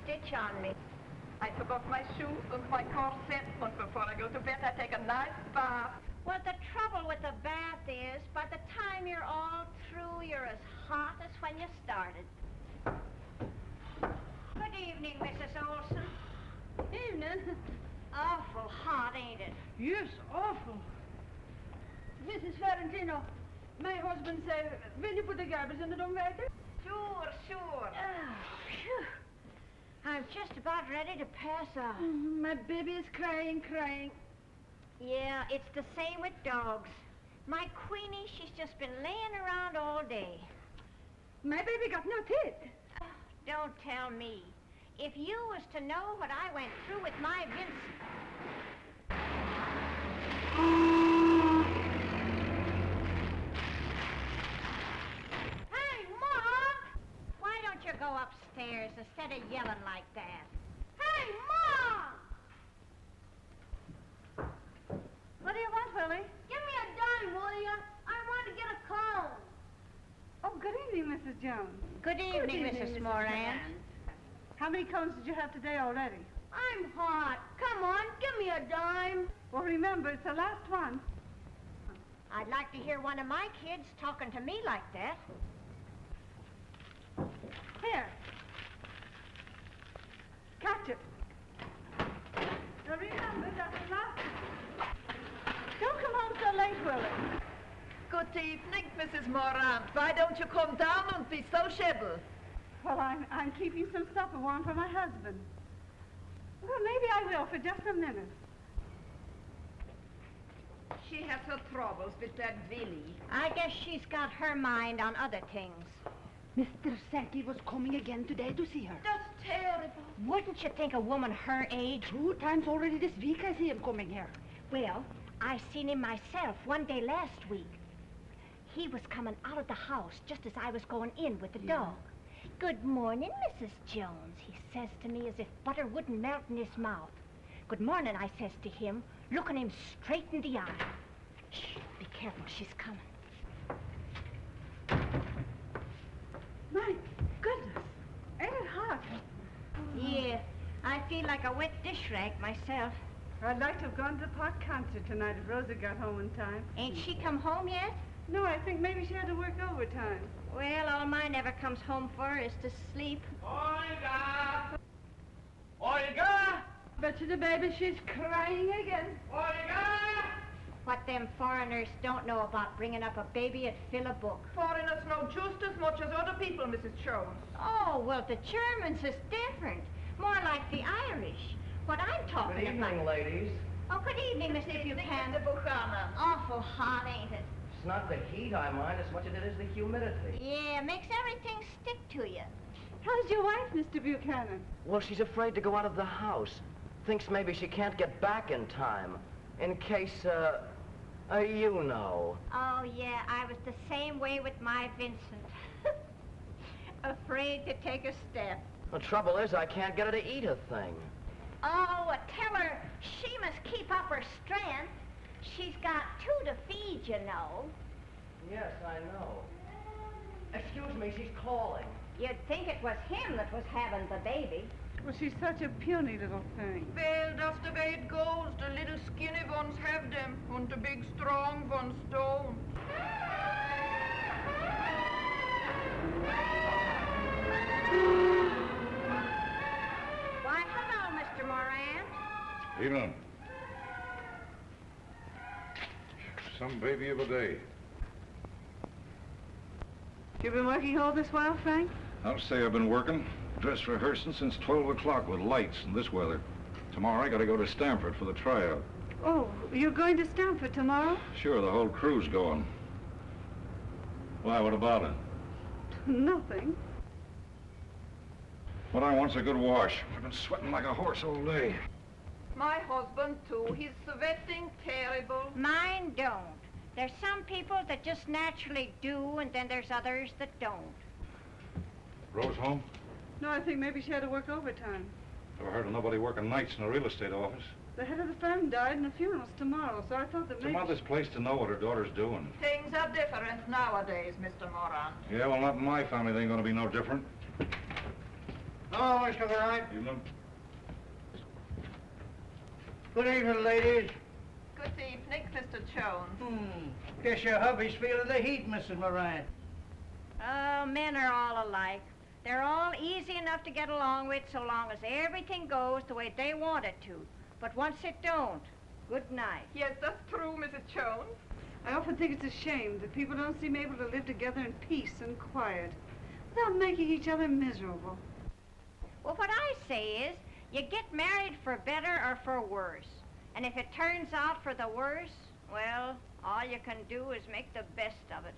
stitch on me. I took off my shoes and my corset, and before I go to bed, I take a nice bath. Well, the trouble with a bath is, by the time you're all through, you're as hot as when you started. Good evening, Mrs. Olson. Evening. Awful hot, ain't it? Yes, awful. Mrs. Ferentino, my husband said, will you put the garbage in the dumbwaiter? Sure. Oh, phew. I'm just about ready to pass out. My baby is crying. Yeah, it's the same with dogs. My Queenie, she's just been laying around all day. My baby got no teeth. Don't tell me. If you was to know what I went through with my Vincent... Hey, Mom! Why don't you go upstairs instead of yelling like that? Hey, Mom! What do you want, Willie? Give me a dime, will you? I want to get a comb. Oh, good evening, Mrs. Jones. Good evening, Mrs. Moran. How many combs did you have today already? I'm hot. Come on, give me a dime. Well, remember, it's the last one. I'd like to hear one of my kids talking to me like that. Here. Catch it. Now remember, that's the last one. Don't come home so late, Willie. Good evening, Mrs. Moran. Why don't you come down and be sociable? Well, I'm keeping some supper warm for my husband. Well, maybe I will for just a minute. She has her troubles with that Willie. I guess she's got her mind on other things. Mr. Sankey was coming again today to see her. That's terrible. Wouldn't you think a woman her age... 2 times already this week I see him coming here. Well, I seen him myself one day last week. He was coming out of the house just as I was going in with the dog. Good morning, Mrs. Jones, he says to me as if butter wouldn't melt in his mouth. Good morning, I says to him, looking him straight in the eye. Shh, be careful, she's coming. My goodness, ain't it hot? Yeah, I feel like a wet dish rag myself. I'd like to have gone to the Park concert tonight if Rosa got home in time. Ain't she come home yet? No, I think maybe she had to work overtime. Well, all mine ever comes home for is to sleep. Olga! Olga! Bet you the baby, she's crying again. Olga! What them foreigners don't know about bringing up a baby, it'd fill a book. Foreigners know just as much as other people, Mrs. Jones. Oh, well, the Germans is different. More like the Irish. What I'm talking Good evening, about... ladies. Oh, good evening, Mr. Buchanan. Mr. Buchanan. Awful hot, ain't it? It's not the heat I mind as much as it is the humidity. Yeah, makes everything stick to you. How's your wife, Mr. Buchanan? Well, she's afraid to go out of the house. Thinks maybe she can't get back in time. In case, you know. Oh, yeah, I was the same way with my Vincent. Afraid to take a step. The trouble is I can't get her to eat a thing. Oh, tell her she must keep up her strength. She's got 2 to feed, you know. Yes, I know. Excuse me, she's calling. You'd think it was him that was having the baby. Well, she's such a puny little thing. Well, that's the way it goes. The little skinny ones have them, and the big strong ones don't. Why, hello, Mr. Moran. Evening. Some baby of a day. You been working all this while, Frank? I'll say I've been working, dress rehearsing since 12 o'clock with lights in this weather. Tomorrow I gotta go to Stamford for the tryout. Oh, you're going to Stamford tomorrow? Sure, the whole crew's going. Why, what about it? Nothing. What I want's a good wash. I've been sweating like a horse all day. My husband, too. He's sweating terrible. Mine don't. There's some people that just naturally do, and then there's others that don't. Rose home? No, I think maybe she had to work overtime. Never heard of nobody working nights in a real estate office. The head of the firm died and the funeral's tomorrow, so I thought that It's a maybe... mother's place to know what her daughter's doing. Things are different nowadays, Mr. Moran. Yeah, well, not in my family. They ain't gonna be no different. Hello, Mr. Geraint. Evening. Good evening, ladies. Good evening, Mr. Jones. Guess your hubby's feeling the heat, Mrs. Moran. Oh, men are all alike. They're all easy enough to get along with so long as everything goes the way they want it to. But once it don't, good night. Yes, that's true, Mrs. Jones. I often think it's a shame that people don't seem able to live together in peace and quiet without making each other miserable. Well, what I say is, you get married for better or for worse. And if it turns out for the worse, well, all you can do is make the best of it.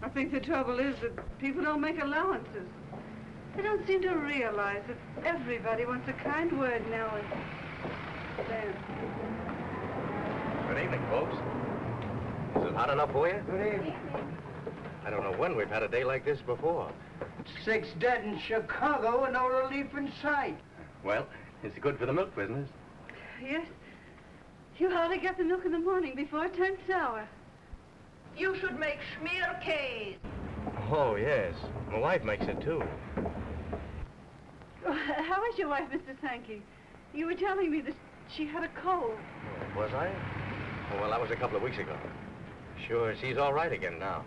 I think the trouble is that people don't make allowances. They don't seem to realize that everybody wants a kind word now and then. Good evening, folks. Is it hot enough for you? Good evening. I don't know when we've had a day like this before. 6 dead in Chicago and no relief in sight. Well, it's good for the milk business. Yes. You ought to get the milk in the morning before it turns sour. You should make schmierkäse. Oh, yes. My wife makes it, too. How is your wife, Mr. Sankey? You were telling me that she had a cold. Was I? Oh, well, that was a couple of weeks ago. Sure, she's all right again now.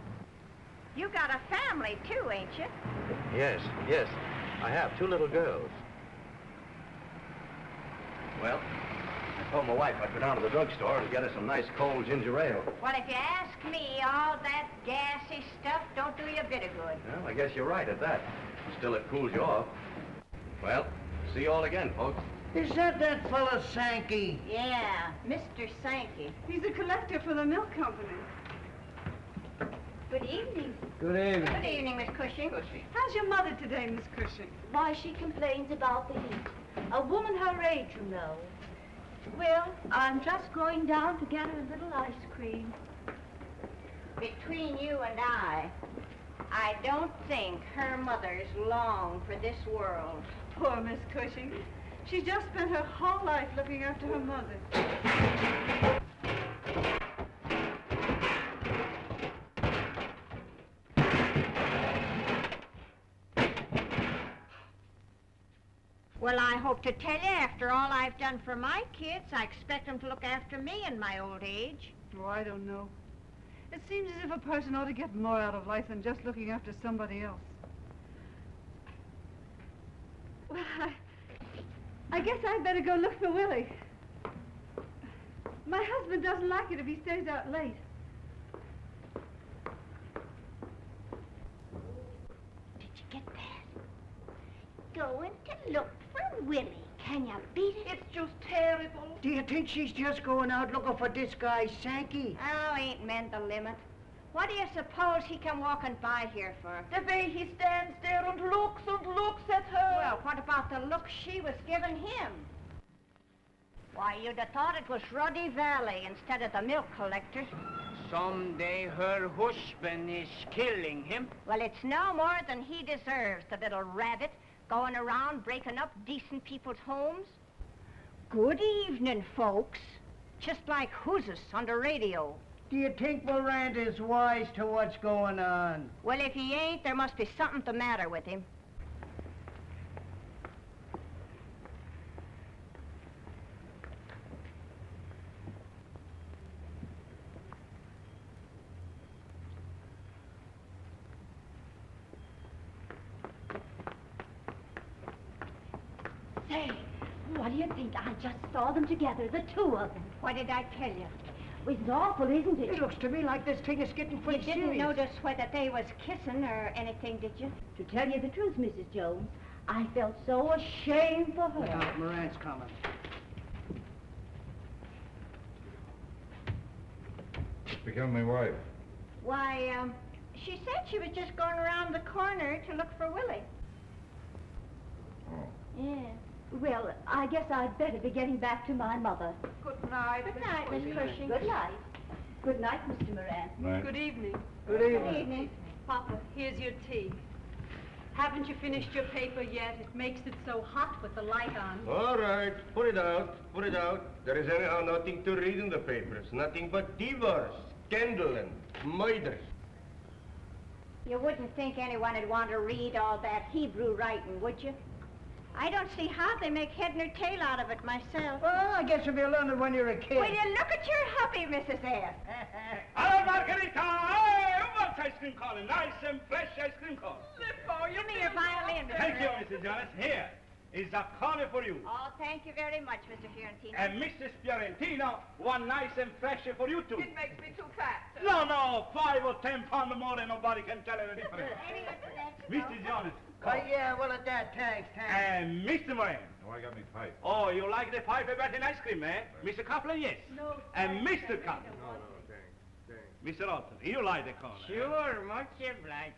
You got a family, too, ain't you? Yes. I have 2 little girls. Well, I told my wife I'd go down to the drugstore and get her some nice cold ginger ale. Well, if you ask me, all that gassy stuff don't do you a bit of good. Well, I guess you're right at that. Still, it cools you off. Well, see you all again, folks. Is that fella Sankey? Yeah, Mr. Sankey. He's a collector for the milk company. Good evening. Good evening. Good evening, Miss Cushing. How's your mother today, Miss Cushing? Why, she complains about the heat. A woman her age, you know. Well, I'm just going down to get her a little ice cream. Between you and I don't think her mother's long for this world. Poor Miss Cushing. She's just spent her whole life looking after her mother. Well, I hope to tell you, after all I've done for my kids, I expect them to look after me in my old age. Oh, I don't know. It seems as if a person ought to get more out of life than just looking after somebody else. Well, I guess I'd better go look for Willie. My husband doesn't like it if he stays out late. Did you get that? Going to look for Willie. Can you beat it? It's just terrible. Do you think she's just going out looking for this guy, Sankey? Oh, ain't men the limit. What do you suppose he come walking by here for? The way he stands there and looks at her. Well, what about the look she was giving him? Why, you'd have thought it was Ruddy Valley instead of the milk collector. Someday her husband is killing him. Well, it's no more than he deserves, the little rabbit, going around breaking up decent people's homes. Good evening, folks. Just like who's on the radio. Do you think Miranda's wise to what's going on? Well, if he ain't, there must be something the matter with him. Say, what do you think? I just saw them together, the 2 of them. What did I tell you? Well, it's awful, isn't it? It looks to me like this thing is getting You pretty didn't serious. notice whether they was kissing or anything, did you? To tell you the truth, Mrs. Jones, I felt so ashamed for her. Now, Moran's coming. What's become of my wife? Why, she said she was just going around the corner to look for Willie. Oh. Yeah. Well, I guess I'd better be getting back to my mother. Good night. Good night, Miss Cushing. Good night. Good night, Mr. Moran. Night. Good evening. Good evening. Good evening. Papa, here's your tea. Haven't you finished your paper yet? It makes it so hot with the light on. All right, put it out, put it out. There is anyhow nothing to read in the papers. Nothing but divorce, scandal, and murders. You wouldn't think anyone would want to read all that Hebrew writing, would you? I don't see how they make head nor tail out of it myself. Well, I guess if you learn it when you're a kid. Will you look at your hubby, Mrs. F.? Hello, Margarita! Hey, what's ice cream cone? Nice and fresh ice cream cone. Give me your violin, Mr. Thank you, F. Mrs. Jonas. Here is a cone for you. Oh, thank you very much, Mr. Fiorentino. And Mrs. Fiorentino, one nice and fresh for you too. It makes me too fat. No, 5 or 10 pounds more and nobody can tell any difference. Mr. Jonas. Yeah, well, at that, thanks. And Mr. Moran. Oh, I got me pipe. Oh, you like the pipe better than ice cream, eh? Mr. Kaplan, yes. No. And Mr. Kaplan. No, thanks. Mr. Alton, you like the cone. Sure, much obliged.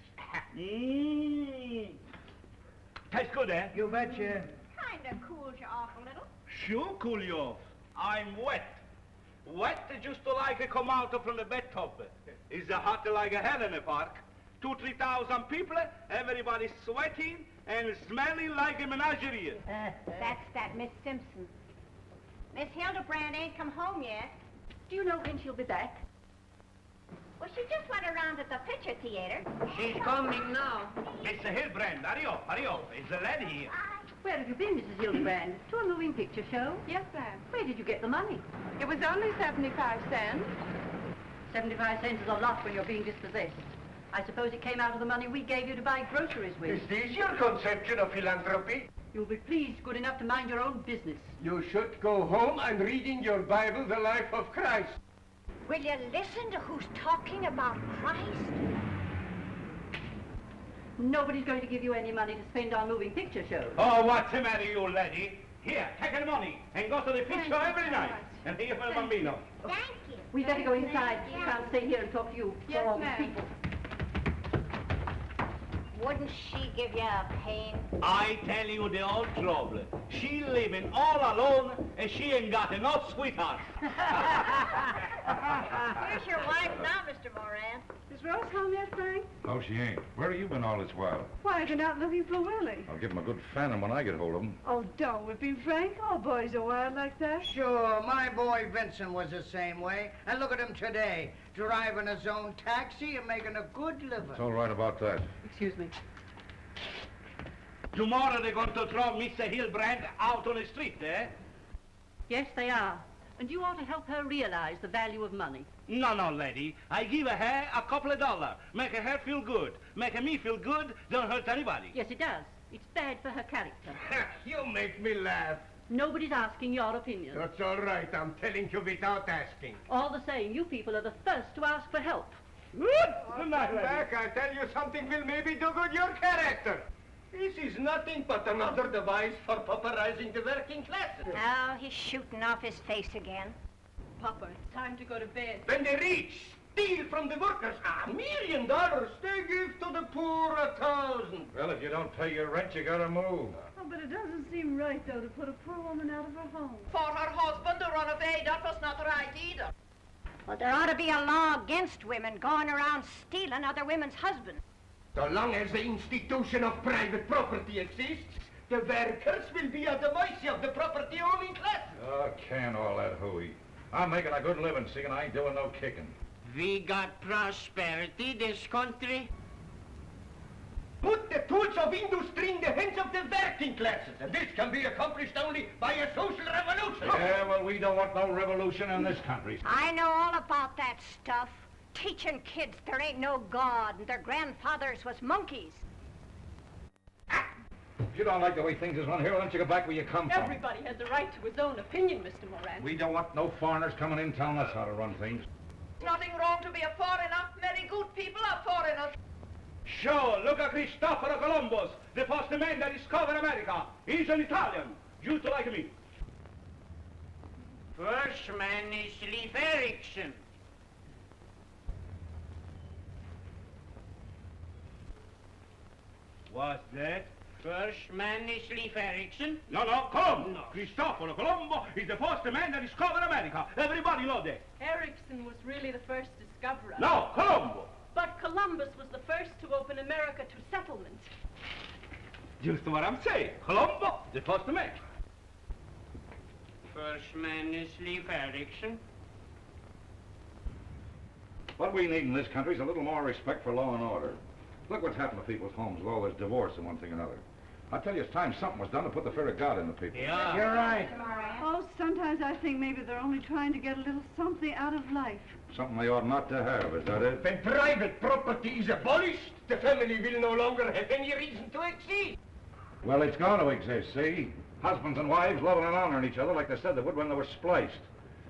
Tastes good, eh? You betcha. Kind of cools you off a little. Sure cool you off. I'm wet. Wet just to like to come out from the bed top. It's hot like a hell in the park. 2,000-3,000 people, everybody sweating and smelling like a menagerie. That's that Miss Simpson. Miss Hildebrand ain't come home yet. Do you know when she'll be back? Well, she just went around at the picture theater. She's coming now. Mr. Hildebrand, hurry up. It's a lady here. Where have you been, Mrs. Hildebrand? To a moving picture show? Yes, ma'am. Where did you get the money? It was only 75 cents. 75 cents is a lot when you're being dispossessed. I suppose it came out of the money we gave you to buy groceries with. Is this your conception of philanthropy? You'll be pleased, good enough to mind your own business. You should go home and read in your Bible the life of Christ. Will you listen to who's talking about Christ? Nobody's going to give you any money to spend on moving picture shows. Oh, what's the matter, you lady? Here, take the money and go to the picture every night. And here for the bambino. Thank you. We'd better go inside. We can't stay here and talk to you Yes, for all these ma'am. people. Wouldn't she give you a pain? I tell you the old trouble. She living all alone and she ain't got no sweetheart. Here's your wife now, Mr. Moran. Is Rose home yet, Frank? No, she ain't. Where have you been all this while? Why, I've been out looking for Willie. I'll give him a good fanning when I get hold of him. Oh, don't whip him, Frank. All boys are wild like that. Sure, my boy Vincent was the same way. And look at him today, driving his own taxi and making a good living. It's all right about that. Excuse me. Tomorrow they're going to throw Mr. Hildebrand out on the street, eh? Yes, they are. And you ought to help her realize the value of money. No, lady. I give her a couple of dollars. Make her feel good. Make me feel good. Don't hurt anybody. Yes, it does. It's bad for her character. You make me laugh. Nobody's asking your opinion. That's all right. I'm telling you without asking. All the same, you people are the first to ask for help. Good night, lady. Back, I tell you something will maybe do good your character. This is nothing but another device for pauperizing the working classes. Oh, he's shooting off his face again. Papa, it's time to go to bed. When the rich steal from the workers $1 million, they give to the poor 1,000. Well, if you don't pay your rent, you gotta move. Oh, but it doesn't seem right, though, to put a poor woman out of her home. For her husband to run away, that was not right either. Well, there ought to be a law against women going around stealing other women's husbands. So long as the institution of private property exists, the workers will be at the mercy of the property-owning class. Oh, can all that hooey. I'm making a good living, see, and I ain't doing no kicking. We got prosperity, this country. Put the tools of industry in the hands of the working classes, and this can be accomplished only by a social revolution. Yeah, well, we don't want no revolution in this country. I know all about that stuff. Teaching kids there ain't no God and their grandfathers was monkeys. If you don't like the way things is run here, why don't you go back where you come from? Everybody has the right to his own opinion, Mr. Moran. We don't want no foreigners coming in telling us how to run things. Nothing wrong to be a foreigner. Many good people are foreigners. Sure, look at Cristoforo Columbus, the first man that discovered America. He's an Italian, just like me. First man is Leif Erikson. What's that? First man is Leif Erikson. No, Columbo. No. Cristoforo Colombo is the first man that discovered America. Everybody know that. Erickson was really the first discoverer. No, Colombo. But Columbus was the first to open America to settlement. Just what I'm saying. Colombo, the first man. First man is Leif Erikson. What we need in this country is a little more respect for law and order. Look what's happened to people's homes with all this divorce and one thing or another. I tell you, it's time something was done to put the fear of God into people. Yeah. You're right. Oh, sometimes I think maybe they're only trying to get a little something out of life. Something they ought not to have, is that it? When private property is abolished, the family will no longer have any reason to exist. Well, it's going to exist, see? Husbands and wives loving and honoring each other like they said they would when they were spliced.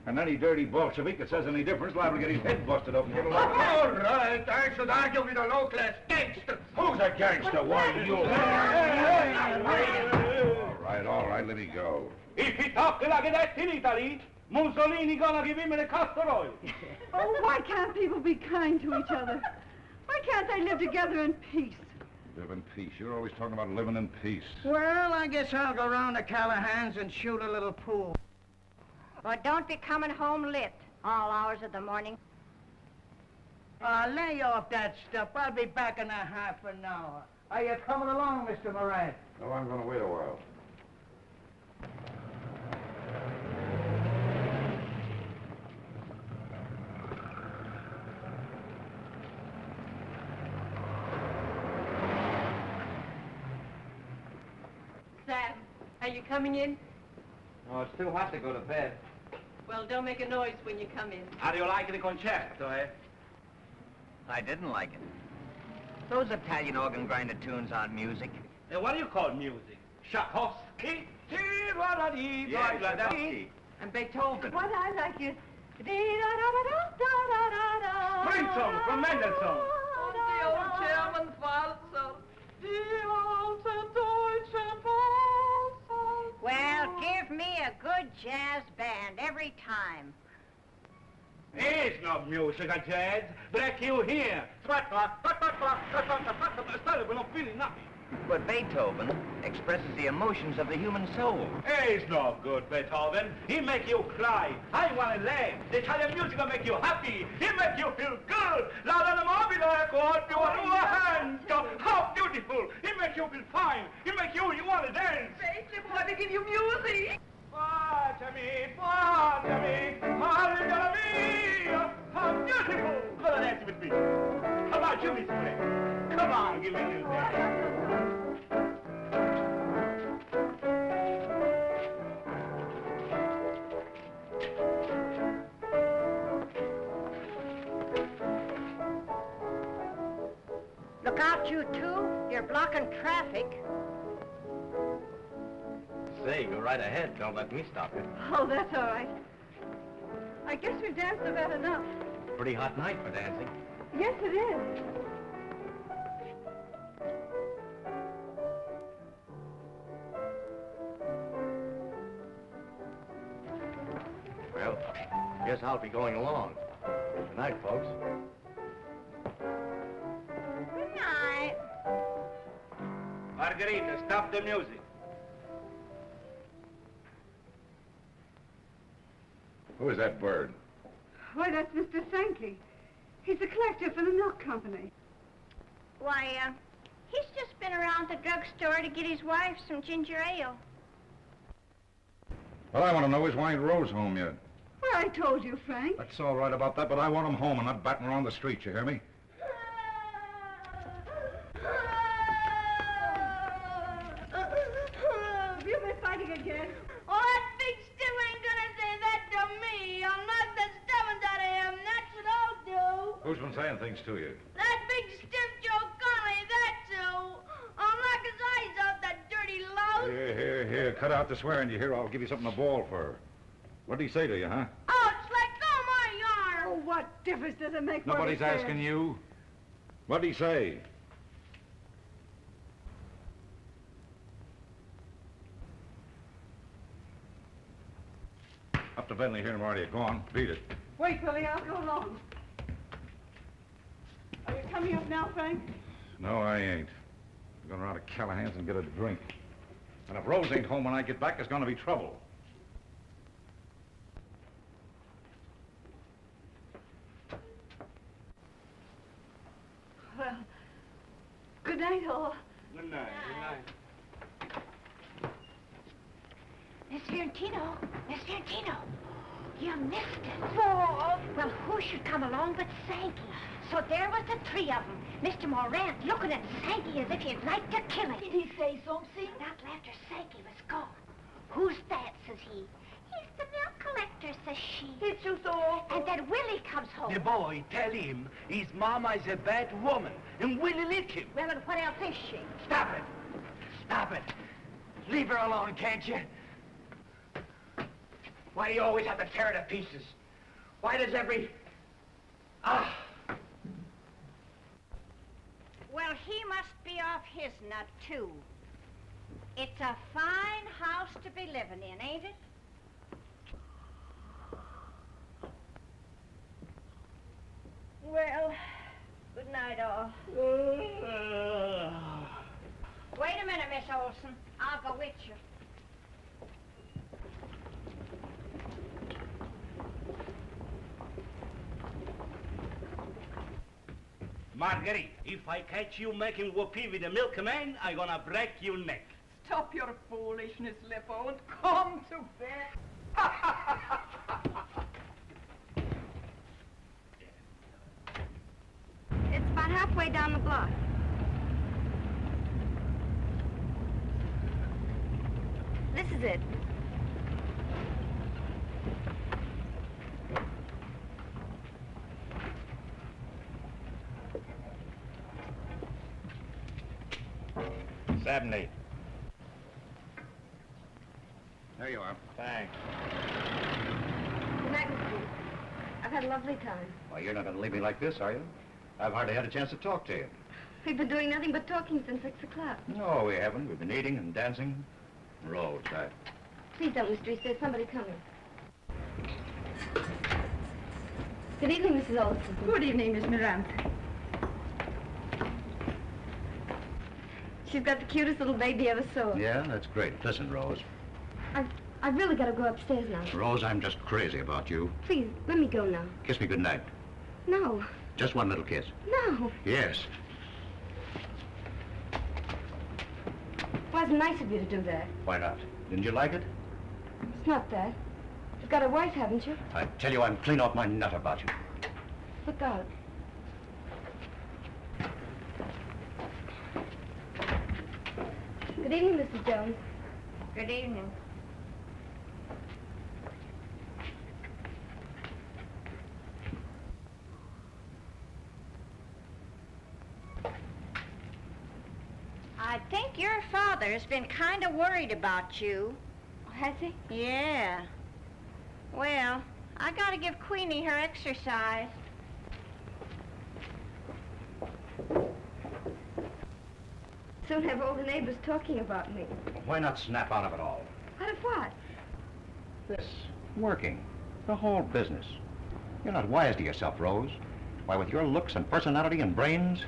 And any dirty Bolshevik that says any difference liable to get his head busted open. All right, I should argue with a low-class gangster. Who's a gangster? Why, you? All right, let me go. If he talk like that in Italy, Mussolini gonna give him the castor oil. Oh, why can't people be kind to each other? Why can't they live together in peace? Live in peace. You're always talking about living in peace. Well, I guess I'll go round to Callahan's and shoot a little pool. But don't be coming home lit all hours of the morning. Lay off that stuff. I'll be back in a half an hour. Are you coming along, Mr. Moran? No, I'm going to wait a while. Sam, are you coming in? Oh, it's too hot to go to bed. Well, don't make a noise when you come in. How do you like the concerto, eh? I didn't like it. Those Italian organ grinder tunes aren't music. What do you call music? Tchaikovsky? Yeah, Tchaikovsky. And Beethoven. What I like is... Spring song from Mendelssohn. The old German waltz. Die alte deutsche Waltz. Well, give me a good jazz band every time. It's not music, jazz. Break you here. We're not feeling nothing. But Beethoven expresses the emotions of the human soul. It's no good, Beethoven. He make you cry. I want to laugh. The Italian music will make you happy. He make you feel good. La la la mobile, hands. How beautiful. He make you feel fine. He make you want to dance. Faithfully, boy, they give you music. Baciami, margara mia. How beautiful. Come on, dance with me. Come on, give me some play. Come on, give me a little dance. Look out, you two. You're blocking traffic. Say, go right ahead. Don't let me stop you. Oh, that's all right. I guess we've danced about enough. Pretty hot night for dancing. Yes, it is. Well, guess I'll be going along. Good night, folks. Good night. Margarita, stop the music. Who is that bird? Why, that's Mr. Sankey. He's a collector for the milk company. Why, he's just been around the drugstore to get his wife some ginger ale. What I want to know is why ain't Rose home yet? Well, I told you, Frank. That's all right about that, but I want him home and not batting around the streets, you hear me? Have you been fighting again? Oh, that big stiff ain't gonna say that to me. I'll knock the stuffings out of him. That's what I'll do. Who's been saying things to you? That big stiff Joe Connolly, that's who. I'll knock his eyes out, that dirty louse. Here. Cut out the swearing, you hear? I'll give you something to bawl for. What did he say to you, huh? Oh, it's let go of my arm. Oh, what difference does it make? Nobody's what he asking said? you. What did he say? Up to Bentley here, Marty. Go on, beat it. Wait, Billy, I'll go along. Are you coming up now, Frank? No, I ain't. I'm going around to Callahan's and get a drink. And if Rose ain't home when I get back, there's going to be trouble. Well, good night, all. Good night, Miss Fiorentino. Miss Fiorentino. You missed it. Oh. Well, who should come along but Sankey? So there was the three of them. Mr. Morant looking at Sankey as if he'd like to kill him. Did he say something? Not after Sankey was gone. Who's that, says he. He's the milk collector, says she. It's you so. And then Willie comes home. The boy, tell him his mama is a bad woman, and Willie lick him. Well, and what else is she? Stop it. Stop it. Leave her alone, can't you? Why do you always have to tear her to pieces? Why does every... Ah! Well, he must be off his nut, too. It's a fine house to be living in, ain't it? Well, good night, all. Wait a minute, Miss Olson. I'll go with you. Marguerite, if I catch you making whoopee with the milkman, I'm gonna break your neck. Stop your foolishness, Lippo, and come to bed. It's about halfway down the block. This is it. Sabney. There you are. Thanks. Good night, Mr. Booth. I've had a lovely time. Well, you're not going to leave me like this, are you? I've hardly had a chance to talk to you. We've been doing nothing but talking since 6 o'clock. No, we haven't. We've been eating and dancing. Rose, Please don't, Mr. East. There's somebody coming. Good evening, Mrs. Olson. Good evening, Miss Miranda. She's got the cutest little baby ever saw. Yeah, that's great. Listen, Rose. I've really got to go upstairs now. Rose, I'm just crazy about you. Please, let me go now. Kiss me goodnight. No. Just one little kiss. No. Yes. Wasn't nice of you to do that. Why not? Didn't you like it? It's not that. You've got a wife, haven't you? I tell you, I'm clean off my nut about you. Look out. Good evening, Mrs. Jones. Good evening. I think your father's been kind of worried about you. Has he? Yeah. Well, I gotta give Queenie her exercise. Soon have all the neighbors talking about me. Why not snap out of it all? Out of what? This. Working. The whole business. You're not wise to yourself, Rose. Why, with your looks and personality and brains...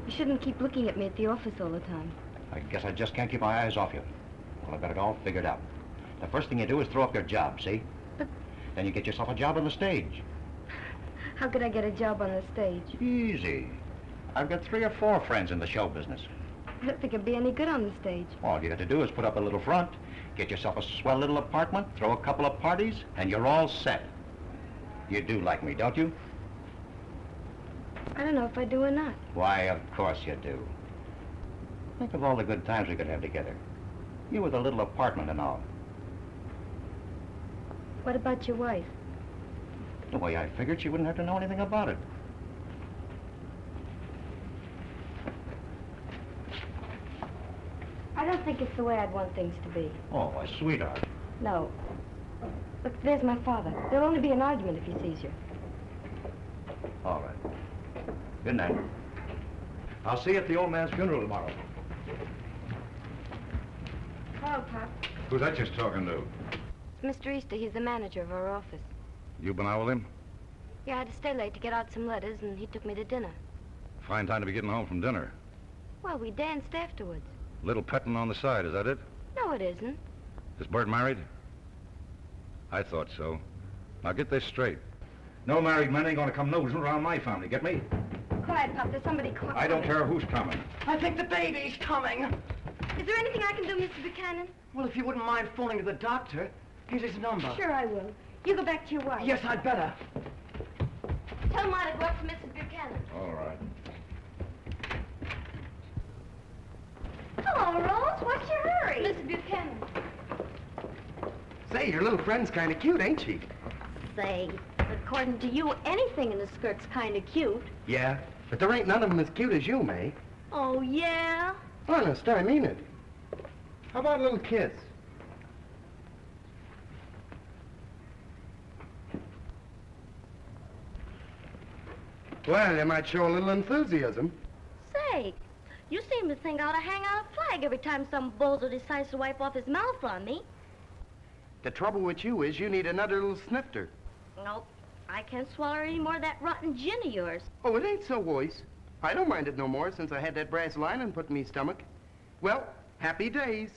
You shouldn't keep looking at me at the office all the time. I guess I just can't keep my eyes off you. Well, I've got it all figured out. The first thing you do is throw up your job, see? But... Then you get yourself a job on the stage. How could I get a job on the stage? Easy. I've got 3 or 4 friends in the show business. I don't think I'd be any good on the stage. All you got to do is put up a little front, get yourself a swell little apartment, throw a couple of parties, and you're all set. You do like me, don't you? I don't know if I do or not. Why, of course you do. Think of all the good times we could have together. You with a little apartment and all. What about your wife? The way I figured, she wouldn't have to know anything about it. I don't think it's the way I'd want things to be. Oh, a sweetheart. No. Look, there's my father. There'll only be an argument if he sees you. All right. Good night. I'll see you at the old man's funeral tomorrow. Hello, Pop. Who's that just talking to? It's Mr. Easter. He's the manager of our office. You been out with him? Yeah, I had to stay late to get out some letters, and he took me to dinner. Fine time to be getting home from dinner. Well, we danced afterwards. Little petting on the side, is that it? No, it isn't. Is Bert married? I thought so. Now get this straight. No married men ain't gonna come nosing around my family, get me? Quiet, Pop. There's somebody calling. I don't care who's coming. I think the baby's coming. Is there anything I can do, Mr. Buchanan? Well, if you wouldn't mind phoning to the doctor, here's his number. Sure, I will. You go back to your wife. Yes, I'd better. Tell Ma to go up to Mrs. Buchanan. All right. Hello, Rose. What's your hurry? Mrs. Buchanan. Say, your little friend's kind of cute, ain't she? Say, according to you, anything in the skirt's kind of cute. Yeah, but there ain't none of them as cute as you, May. Oh, yeah? Honest, I mean it. How about a little kiss? Well, you might show a little enthusiasm. Say, you seem to think I ought to hang out a flag every time some bozo decides to wipe off his mouth on me. The trouble with you is you need another little snifter. Nope. I can't swallow any more of that rotten gin of yours. Oh, it ain't so, voice. I don't mind it no more since I had that brass lining put in me stomach. Well, happy days.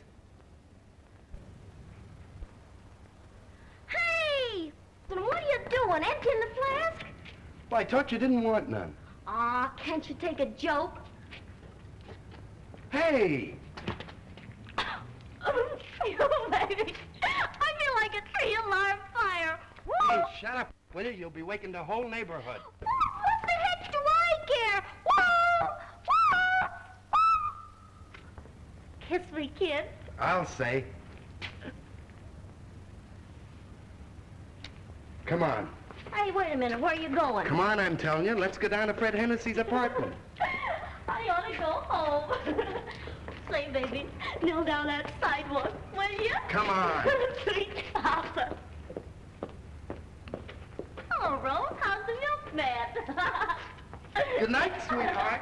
Hey! Then what are you doing? Emptying the flask? Well, I thought you didn't want none. Aw, can't you take a joke? Hey! Oh, baby. I feel like a three-alarm fire. Woo! Hey, shut up, will you? You'll be waking the whole neighborhood. What the heck do I care? Woo! Woo! Kiss me, kid. I'll say. Come on. Hey, wait a minute. Where are you going? Come on, I'm telling you. Let's go down to Fred Hennessy's apartment. I ought to go home. Say, baby, kneel down that sidewalk, will you? Come on. Sweet Papa. Hello, Rose. How's the milkman? Good night, sweetheart.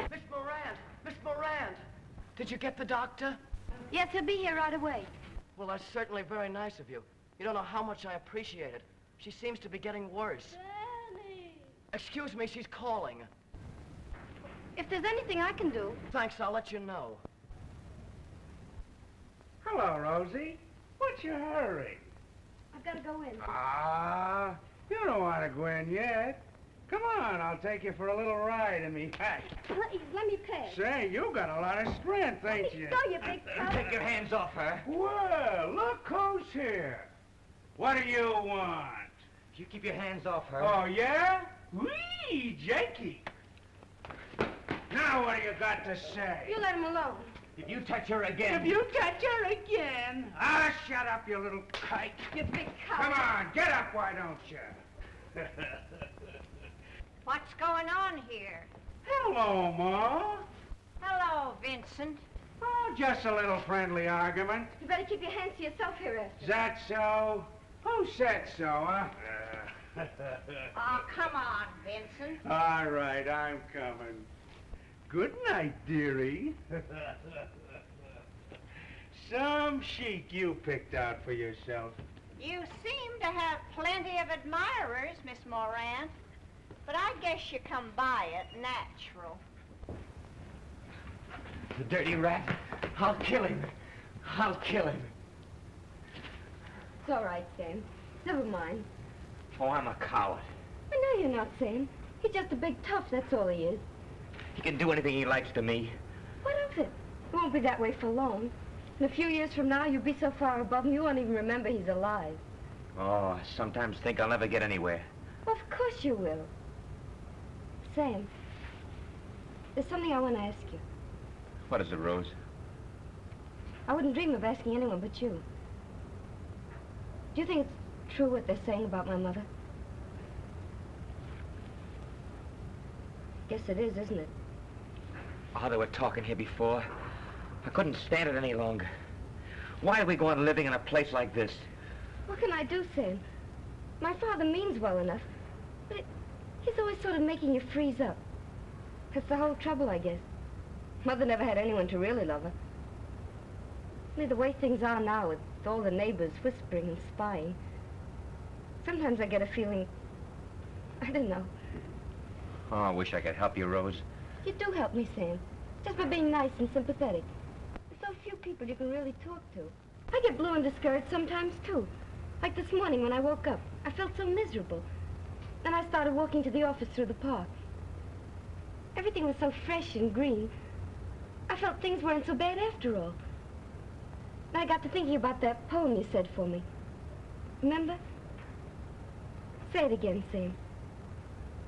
Miss Moran! Miss Moran! Did you get the doctor? Yes, he'll be here right away. Well, that's certainly very nice of you. You don't know how much I appreciate it. She seems to be getting worse. Danny. Excuse me, she's calling. If there's anything I can do. Thanks, I'll let you know. Hello, Rosie. What's your hurry? I've got to go in. Ah, you don't want to go in yet. Come on, I'll take you for a little ride in me hack. Please, let me pay. Say, you got a lot of strength, ain't you? Go, you big fella. Take your hands off her. Well, look who's here. What do you want? You keep your hands off her. Oh, yeah? Whee, Jakey. Now what do you got to say? You let him alone. If you touch her again... If you touch her again... Ah, shut up, you little kite. You big cow. Come on, get up, why don't you? What's going on here? Hello, Ma. Hello, Vincent. Oh, just a little friendly argument. You better keep your hands to yourself here, Esther. Is that so? Who said so, huh? Oh, come on, Vincent. All right, I'm coming. Good night, dearie. Some chic you picked out for yourself. You seem to have plenty of admirers, Miss Moran. But I guess you come by it natural. The dirty rat. I'll kill him. I'll kill him. It's all right, Sam. Never mind. Oh, I'm a coward. I know you're not, Sam. He's just a big tough, that's all he is. He can do anything he likes to me. What of it? It won't be that way for long. In a few years from now, you'll be so far above him, you won't even remember he's alive. Oh, I sometimes think I'll never get anywhere. Well, of course you will. Sam, there's something I want to ask you. What is it, Rose? I wouldn't dream of asking anyone but you. Do you think it's true what they're saying about my mother? Guess it is, isn't it? Oh, they were talking here before. I couldn't stand it any longer. Why are we going on living in a place like this? What can I do, Sam? My father means well enough, but he's always sort of making you freeze up. That's the whole trouble, I guess. Mother never had anyone to really love her. Only the way things are now, with all the neighbors whispering and spying, sometimes I get a feeling, I don't know. Oh, I wish I could help you, Rose. You do help me, Sam, just by being nice and sympathetic. There's so few people you can really talk to. I get blue and discouraged sometimes, too. Like this morning when I woke up, I felt so miserable. Then I started walking to the office through the park. Everything was so fresh and green. I felt things weren't so bad after all. And I got to thinking about that poem you said for me. Remember? Say it again, Sam.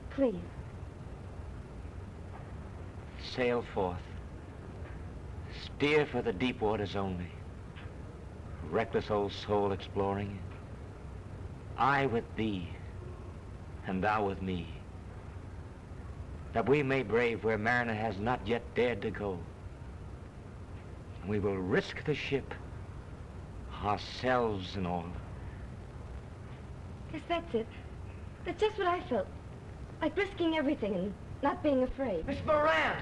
Please. Sail forth. Steer for the deep waters only. Reckless old soul exploring. I with thee, and thou with me. That we may brave where mariner has not yet dared to go. We will risk the ship, ourselves and all. Yes, that's it. That's just what I felt. Like risking everything and not being afraid. Miss Moran!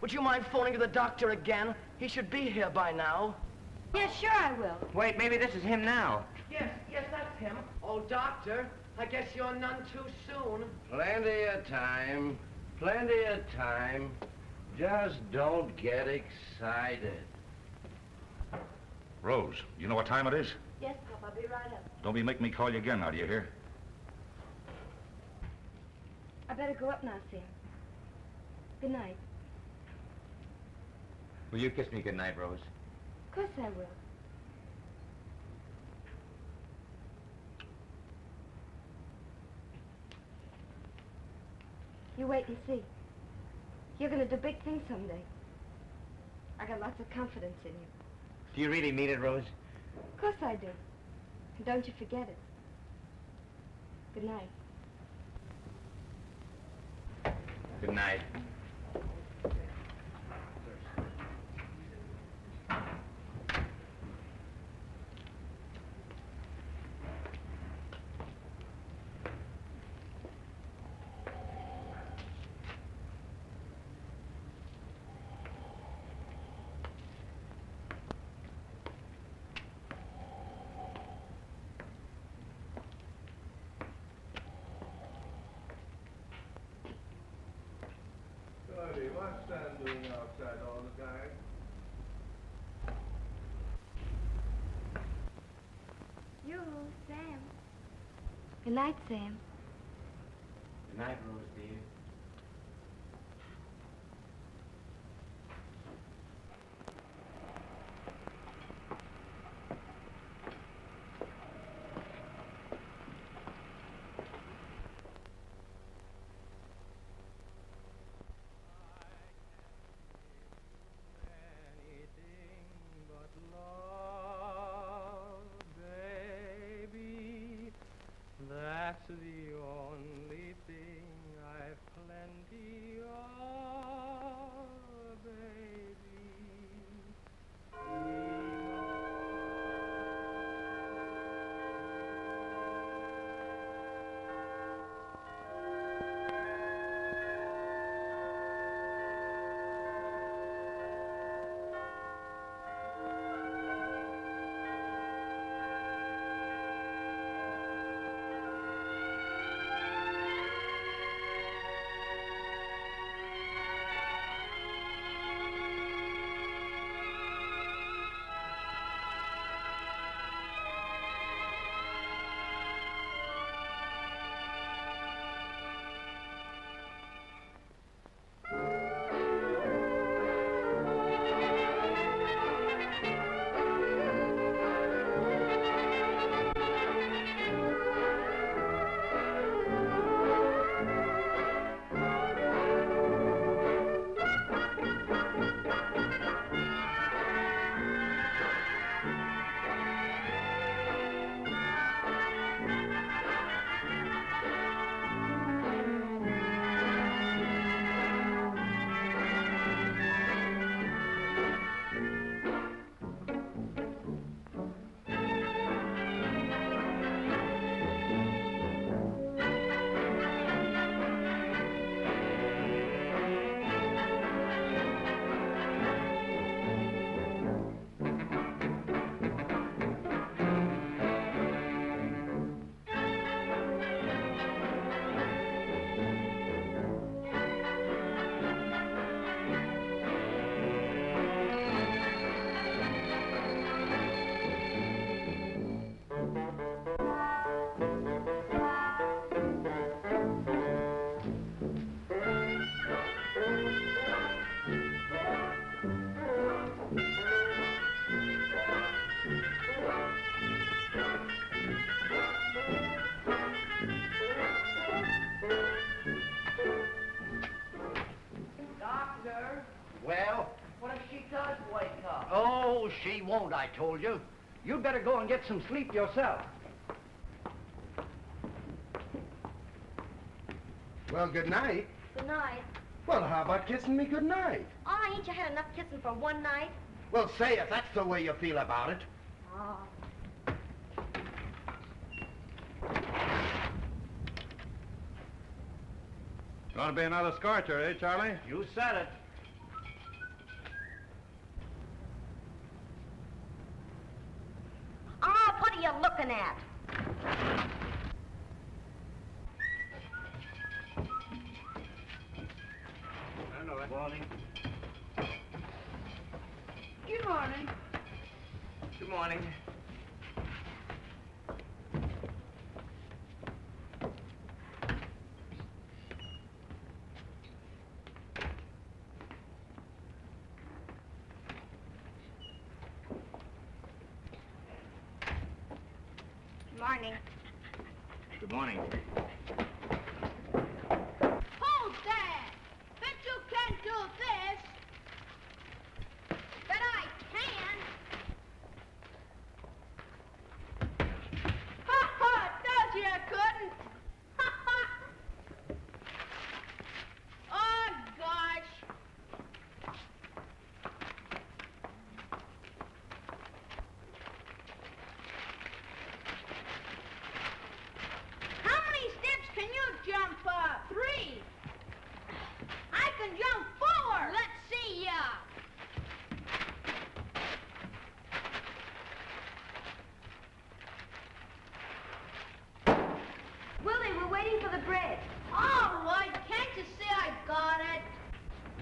Would you mind phoning to the doctor again? He should be here by now. Yes, sure I will. Wait, maybe this is him now. Yes, that's him. Oh, doctor, I guess you're none too soon. Plenty of time. Plenty of time. Just don't get excited. Rose, you know what time it is? Yes, Pop, I'll be right up. Don't be making me call you again now, do you hear? I better go up now, Sam. Good night. Will you kiss me good night, Rose? Of course I will. You wait and see. You're gonna do big things someday. I got lots of confidence in you. Do you really mean it, Rose? Of course I do. And don't you forget it. Good night. Good night. What's Sam doing outside all the time? You, Sam. Good night, Sam. Good night, Rose, dear. That's the only thing Well? What if she does wake up? Oh, she won't, I told you. You'd better go and get some sleep yourself. Well, good night. Good night. Well, how about kissing me good night? Oh, ain't you had enough kissing for one night? Well, say if that's the way you feel about it. Oh. Gonna be another scorcher, eh, Charlie? You said it. Oh, what are you looking at? Good morning. Good morning. Good morning. Morning. Good morning. Hold that! Bet you can't do this! But I can! Ha ha! Told you I couldn't! Ha ha! Oh, gosh! How many steps can you jump up? 3. I can jump 4. Let's see ya. Willie, we're waiting for the bread. All right, can't you see I got it?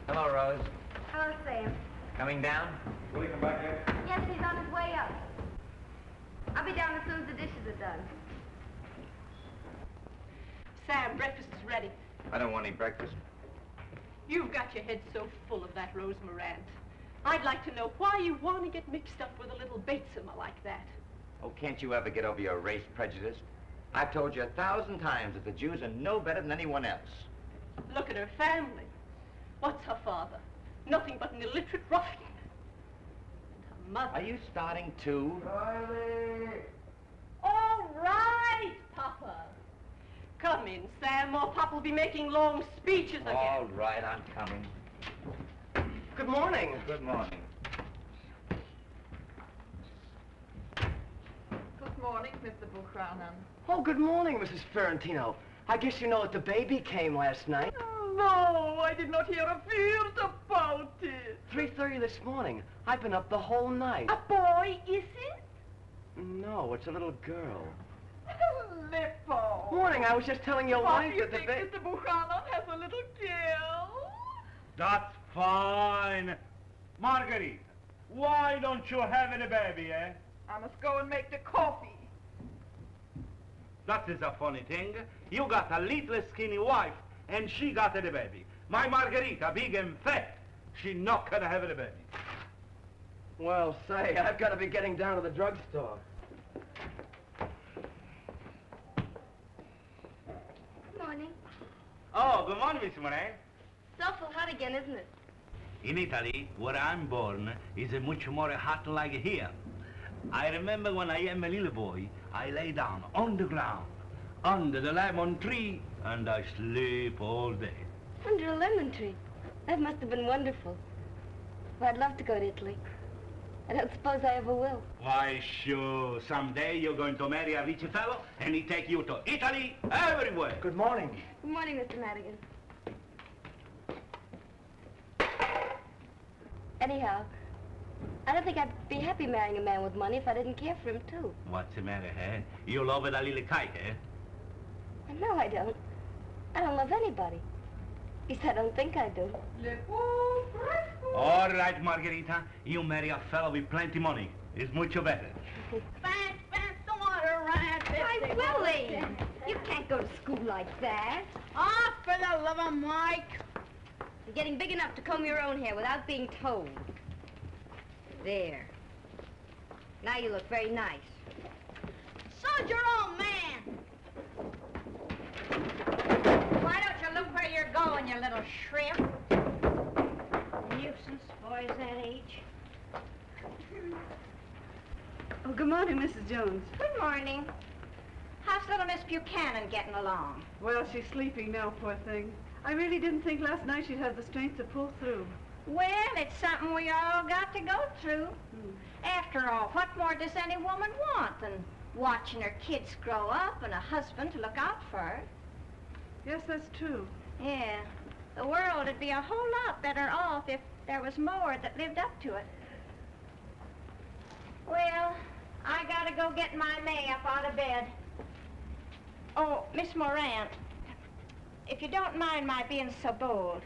Hello, Rose. Hello, Sam. Coming down? Will he come back yet? Yes, he's on his way up. I'll be down as soon as the dishes are done. Sam, breakfast is ready. I don't want any breakfast. You've got your head so full of that Rose Morant. I'd like to know why you want to get mixed up with a little Batesoma like that. Oh, can't you ever get over your race prejudice? I've told you 1,000 times that the Jews are no better than anyone else. Look at her family. What's her father? Nothing but an illiterate ruffian. And her mother. Are you starting too? All right, Papa. Come in, Sam, or Papa will be making long speeches again. All right, I'm coming. Good morning. Good morning. Good morning, Mr. Buchanan. Oh, good morning, Mrs. Ferrantino. I guess you know that the baby came last night. No, I did not hear a word about it. 3:30 this morning. I've been up the whole night. A boy, is it? No, it's a little girl. Lippo. Morning, I was just telling your What wife do you that the think baby... Mr. Buchanan has a little girl? That's fine. Marguerite, why don't you have any baby, eh? I must go and make the coffee. That is a funny thing. You got a little skinny wife, and she got a baby. My Margarita, big and fat, she not gonna have a baby. Well, say, I've got to be getting down to the drugstore. Good morning. Oh, good morning, Miss Moran. It's awful hot again, isn't it? In Italy, where I'm born, is much more hot like here. I remember when I am a little boy, I lay down on the ground, under the lemon tree, and I sleep all day. Under a lemon tree. That must have been wonderful. Well, I'd love to go to Italy. I don't suppose I ever will. Why, sure. Someday you're going to marry a rich fellow, and he take you to Italy, everywhere. Good morning. Good morning, Mr. Madigan. Anyhow, I don't think I'd be happy marrying a man with money if I didn't care for him, too. What's the matter, eh? You love that little kike, eh? No, I don't. I don't love anybody. At least I don't think I do. All right, Margarita. You marry a fellow with plenty money. It's much better. Fast, the water right. Why, Willie! You can't go to school like that. Ah, for the love of Mike. You're getting big enough to comb your own hair without being told. There. Now you look very nice. So's your old man. Why don't you look where you're going, you little shrimp? You nuisance, boys that age. Oh, good morning, Mrs. Jones. Good morning. How's little Miss Buchanan getting along? Well, she's sleeping now, poor thing. I really didn't think last night she'd have the strength to pull through. Well, it's something we all got to go through. After all, what more does any woman want than watching her kids grow up and a husband to look out for her? Yes, that's true. Yeah. The world would be a whole lot better off if there was more that lived up to it. Well, I gotta go get my May up out of bed. Oh, Miss Morant, if you don't mind my being so bold,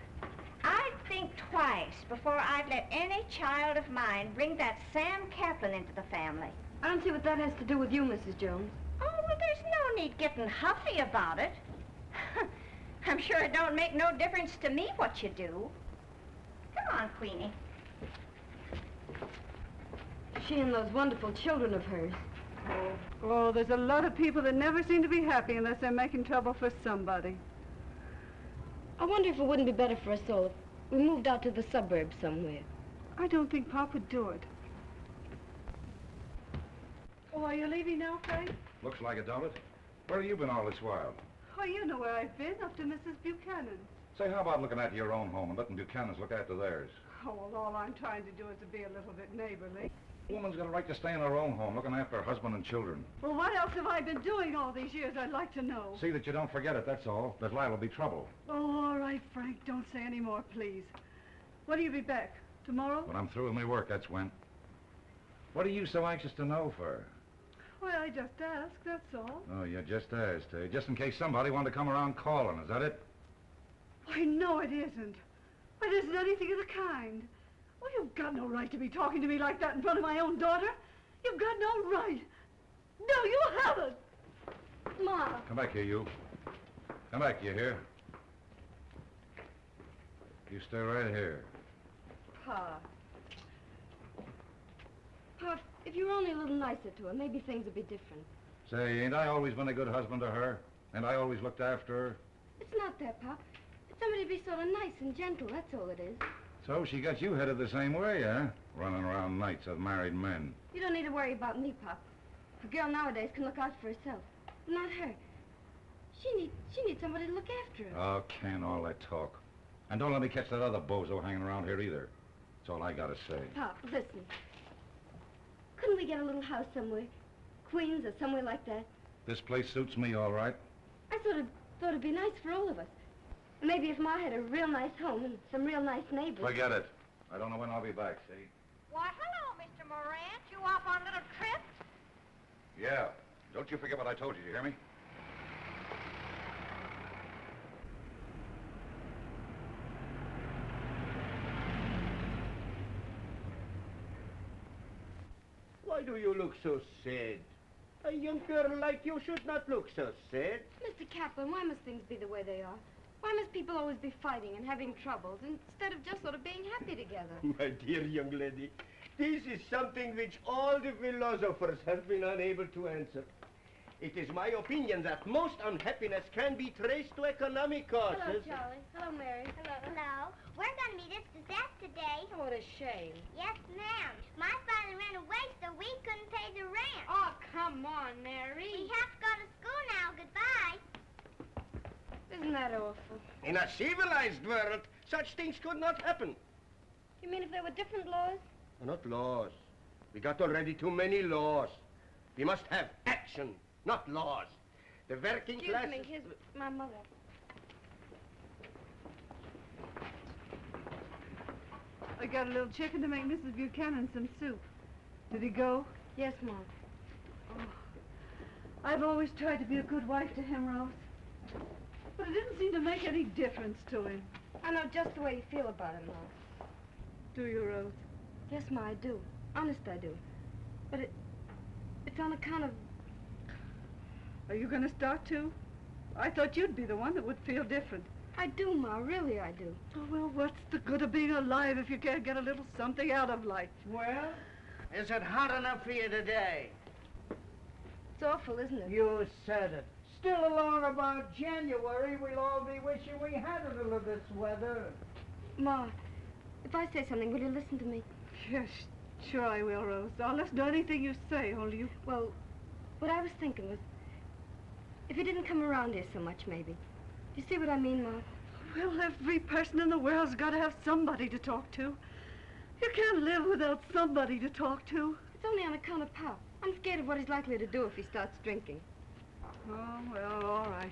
I'd think twice before I'd let any child of mine bring that Sam Kaplan into the family. I don't see what that has to do with you, Mrs. Jones. Oh, well, there's no need getting huffy about it. I'm sure it don't make no difference to me what you do. Come on, Queenie. She and those wonderful children of hers. Oh, there's a lot of people that never seem to be happy unless they're making trouble for somebody. I wonder if it wouldn't be better for us all if we moved out to the suburbs somewhere. I don't think Pop would do it. Oh, are you leaving now, Frank? Looks like it, don't it? Where have you been all this while? Oh, you know where I've been, up to Mrs. Buchanan. Say, how about looking after your own home and letting Buchanan's look after theirs? Oh, well, all I'm trying to do is to be a little bit neighborly. A woman's got a right to stay in her own home, looking after her husband and children. Well, what else have I been doing all these years, I'd like to know? See that you don't forget it, that's all. There's liable to be trouble. Oh, all right, Frank, don't say any more, please. When do you be back? Tomorrow? When I'm through with my work, that's when. What are you so anxious to know for? Well, I just asked, that's all. Oh, you just asked, eh? Just in case somebody wanted to come around calling, is that it? Why, no, it isn't. Why, it isn't anything of the kind. Well, you've got no right to be talking to me like that in front of my own daughter. You've got no right. No, you haven't. Ma. Come back here, you. Come back, you hear? You stay right here. Pa. Pa, if you were only a little nicer to her, maybe things would be different. Say, ain't I always been a good husband to her? And I always looked after her? It's not that, Pop. It's somebody to be sort of nice and gentle, that's all it is. So she got you headed the same way, huh? Running around nights with married men. You don't need to worry about me, Pop. A girl nowadays can look out for herself. Not her. She needs somebody to look after her. Oh, Ken, all that talk. And don't let me catch that other bozo hanging around here either. That's all I gotta say. Pop, listen. Couldn't we get a little house somewhere? Queens or somewhere like that? This place suits me all right. I sort of thought it'd be nice for all of us. And maybe if Ma had a real nice home and some real nice neighbors. Forget it. I don't know when I'll be back, see? Why, hello, Mr. Morant. You off on a little trip? Yeah. Don't you forget what I told you, you hear me? Why do you look so sad? A young girl like you should not look so sad. Mr. Kaplan, why must things be the way they are? Why must people always be fighting and having troubles instead of just sort of being happy together? My dear young lady, this is something which all the philosophers have been unable to answer. It is my opinion that most unhappiness can be traced to economic causes. Hello, Charlie. Hello, Mary. Hello. Hello. We're going to meet Mr. Zest today. Oh, what a shame. Yes, ma'am. My father ran away, so we couldn't pay the rent. Oh, come on, Mary. We have to go to school now. Goodbye. Isn't that awful? In a civilized world, such things could not happen. You mean if there were different laws? Not laws. We got already too many laws. We must have action, not laws. The working class... Excuse me, here's my mother. I got a little chicken to make Mrs. Buchanan some soup. Did he go? Yes, Mom. Oh, I've always tried to be a good wife to him, Rose. But it didn't seem to make any difference to him. I know just the way you feel about him, Ma. Do you, Rose? Yes, Ma, I do. Honest, I do. But it's on account of... Are you going to start too? I thought you'd be the one that would feel different. I do, Ma. Really, I do. Oh, well, what's the good of being alive if you can't get a little something out of life? Well, is it hot enough for you today? It's awful, isn't it? You said it. Still along about January, we'll all be wishing we had a little of this weather. Ma, If I say something, will you listen to me? Yes, sure I will, Rose. I'll listen to anything you say, only you... Well, what I was thinking was, if you didn't come around here so much, maybe. Do you see what I mean, Ma? Well, every person in the world's got to have somebody to talk to. You can't live without somebody to talk to. It's only on account of Pop. I'm scared of what he's likely to do if he starts drinking. Oh, well, all right.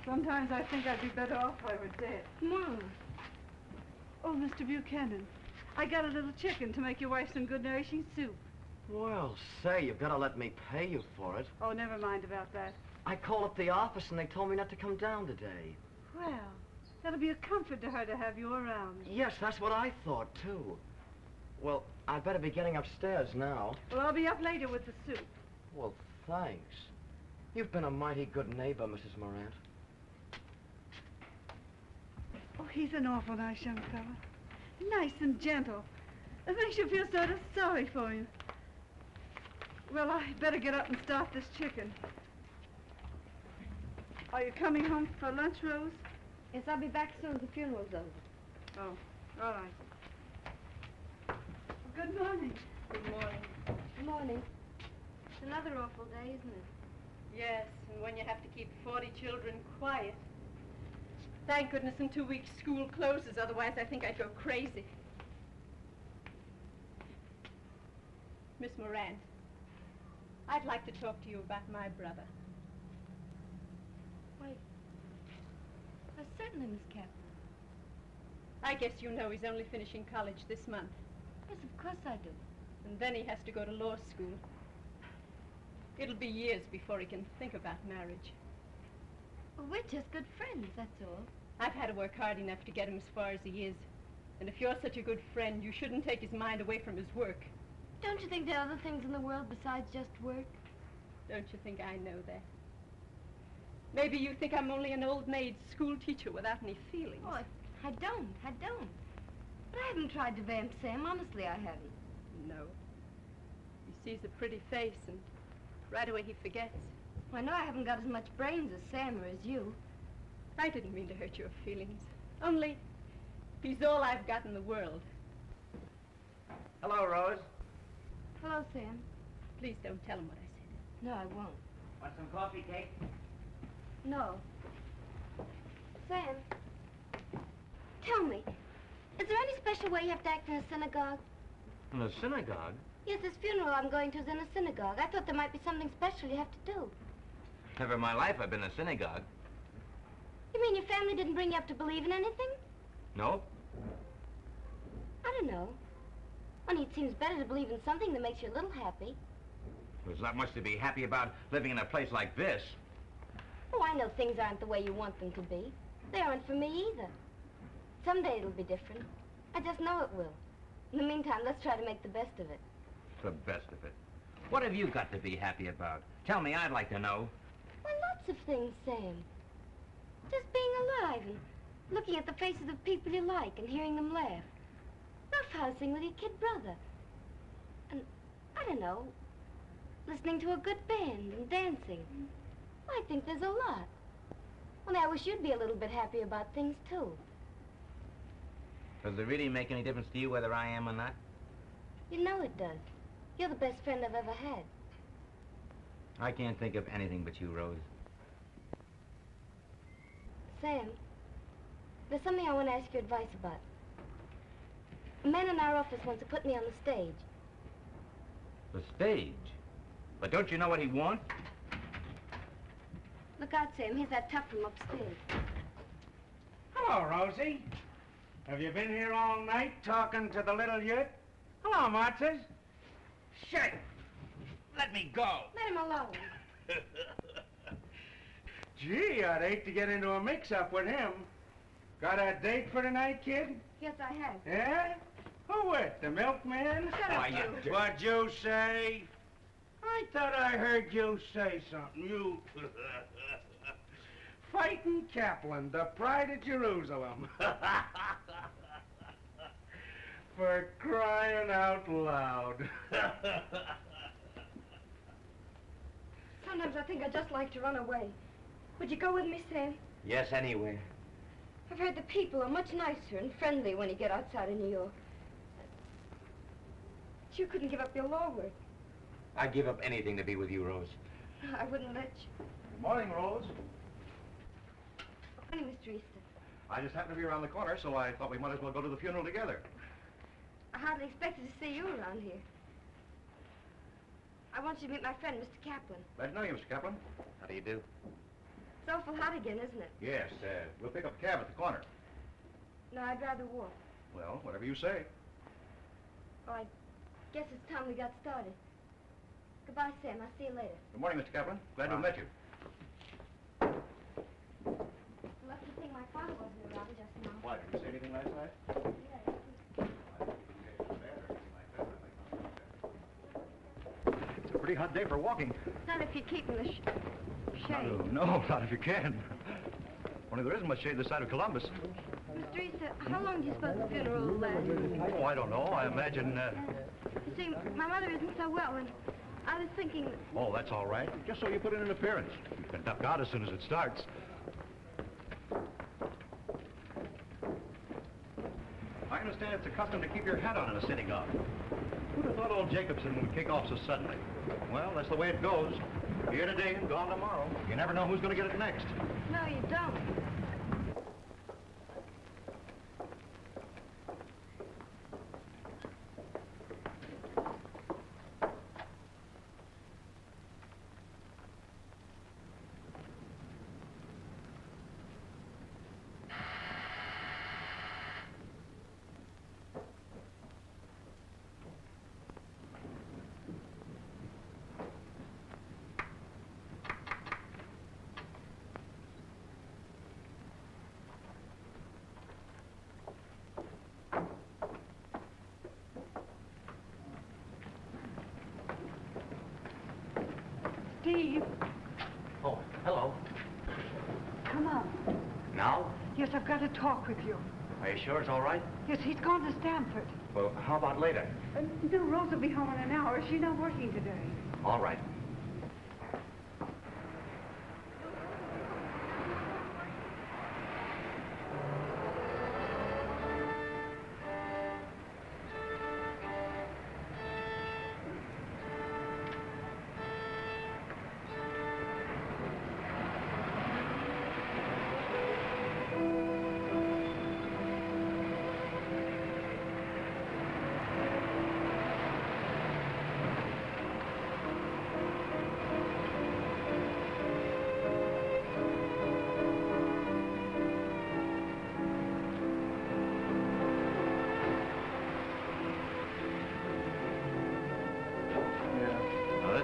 Sometimes I think I'd be better off if I were dead. Ma. Oh, Mr. Buchanan, I got a little chicken to make your wife some good nourishing soup. Well, say, you've got to let me pay you for it. Oh, never mind about that. I called up the office and they told me not to come down today. Well, that'll be a comfort to her to have you around. Yes, that's what I thought, too. Well, I'd better be getting upstairs now. Well, I'll be up later with the soup. Well, thanks. You've been a mighty good neighbor, Mrs. Morant. Oh, he's an awful nice young fella. Nice and gentle. It makes you feel sort of sorry for him. Well, I better get up and start this chicken. Are you coming home for lunch, Rose? Yes, I'll be back soon. The funeral's over. Oh, all right. Good morning. Good morning. Good morning. It's another awful day, isn't it? Yes, and when you have to keep 40 children quiet. Thank goodness in 2 weeks school closes, otherwise I think I'd go crazy. Miss Morant, I'd like to talk to you about my brother. Why, certainly, Miss Kaplan. I guess you know he's only finishing college this month. Yes, of course I do. And then he has to go to law school. It'll be years before he can think about marriage. Well, we're just good friends, that's all. I've had to work hard enough to get him as far as he is. And if you're such a good friend, you shouldn't take his mind away from his work. Don't you think there are other things in the world besides just work? Don't you think I know that? Maybe you think I'm only an old maid school teacher without any feelings. Oh, I don't. But I haven't tried to vamp Sam. Honestly, I haven't. No. He sees a pretty face and right away he forgets. I know I haven't got as much brains as Sam or as you. I didn't mean to hurt your feelings. Only, he's all I've got in the world. Hello, Rose. Hello, Sam. Please don't tell him what I said. No, I won't. Want some coffee, Kate? No. Sam, tell me, is there any special way you have to act in a synagogue? In a synagogue? Yes, this funeral I'm going to is in a synagogue. I thought there might be something special you have to do. Never in my life I've been in a synagogue. You mean your family didn't bring you up to believe in anything? No? I don't know. Only it seems better to believe in something that makes you a little happy. There's not much to be happy about living in a place like this. Oh, I know things aren't the way you want them to be. They aren't for me either. Someday it'll be different. I just know it will. In the meantime, let's try to make the best of it. The best of it. What have you got to be happy about? Tell me, I'd like to know. Well, lots of things, Sam. Just being alive and looking at the faces of people you like and hearing them laugh. Roughhousing with your kid brother. And, I don't know, listening to a good band and dancing. I think there's a lot. Only I wish you'd be a little bit happy about things, too. Does it really make any difference to you whether I am or not? You know it does. You're the best friend I've ever had. I can't think of anything but you, Rose. Sam, there's something I want to ask your advice about. A man in our office wants to put me on the stage. The stage? But don't you know what he wants? Look out, Sam. Here's that tough from upstairs. Hello, Rosie. Have you been here all night talking to the little yurt? Hello, Martez. Shit! Let me go. Let him alone. Gee, I'd hate to get into a mix-up with him. Got a date for tonight, kid? Yes, I have. Yeah? Who with? The milkman? Shut up, you. What'd you say? I thought I heard you say something. You... Fighting Kaplan, the pride of Jerusalem. For crying out loud. Sometimes I think I'd just like to run away. Would you go with me, Sam? Yes, anywhere. I've heard the people are much nicer and friendly when you get outside of New York. But you couldn't give up your law work. I'd give up anything to be with you, Rose. I wouldn't let you. Good morning, Rose. Good morning, Mr. Easton. I just happened to be around the corner, so I thought we might as well go to the funeral together. I hardly expected to see you around here. I want you to meet my friend, Mr. Kaplan. Glad to know you, Mr. Kaplan. How do you do? It's awful hot again, isn't it? Yes, we'll pick up a cab at the corner. No, I'd rather walk. Well, whatever you say. Oh, I guess it's time we got started. Goodbye, Sam. I'll see you later. Good morning, Mr. Kaplan. Glad to have met you. Lucky thing my father wasn't around just now. Why, did you say anything last night? It's a pretty hot day for walking. Not if you keep in the shade. No, not if you can. Only there isn't much shade this side of Columbus. Mr. Easton, how long do you suppose the funeral will last? Oh, I don't know. I imagine, You see, my mother isn't so well, and I was thinking that... Oh, that's all right. Just so you put in an appearance. You can duck out as soon as it starts. I understand it's a custom to keep your hat on in a synagogue. Who'd have thought old Jacobson would kick off so suddenly? Well, that's the way it goes. Here today and gone tomorrow. You never know who's going to get it next. No, you don't. Steve. Oh, hello. Come on. Now? Yes, I've got to talk with you. Are you sure it's all right? Yes, he's gone to Stamford. Well, how about later? No, Rose will be home in an hour. She's not working today. All right.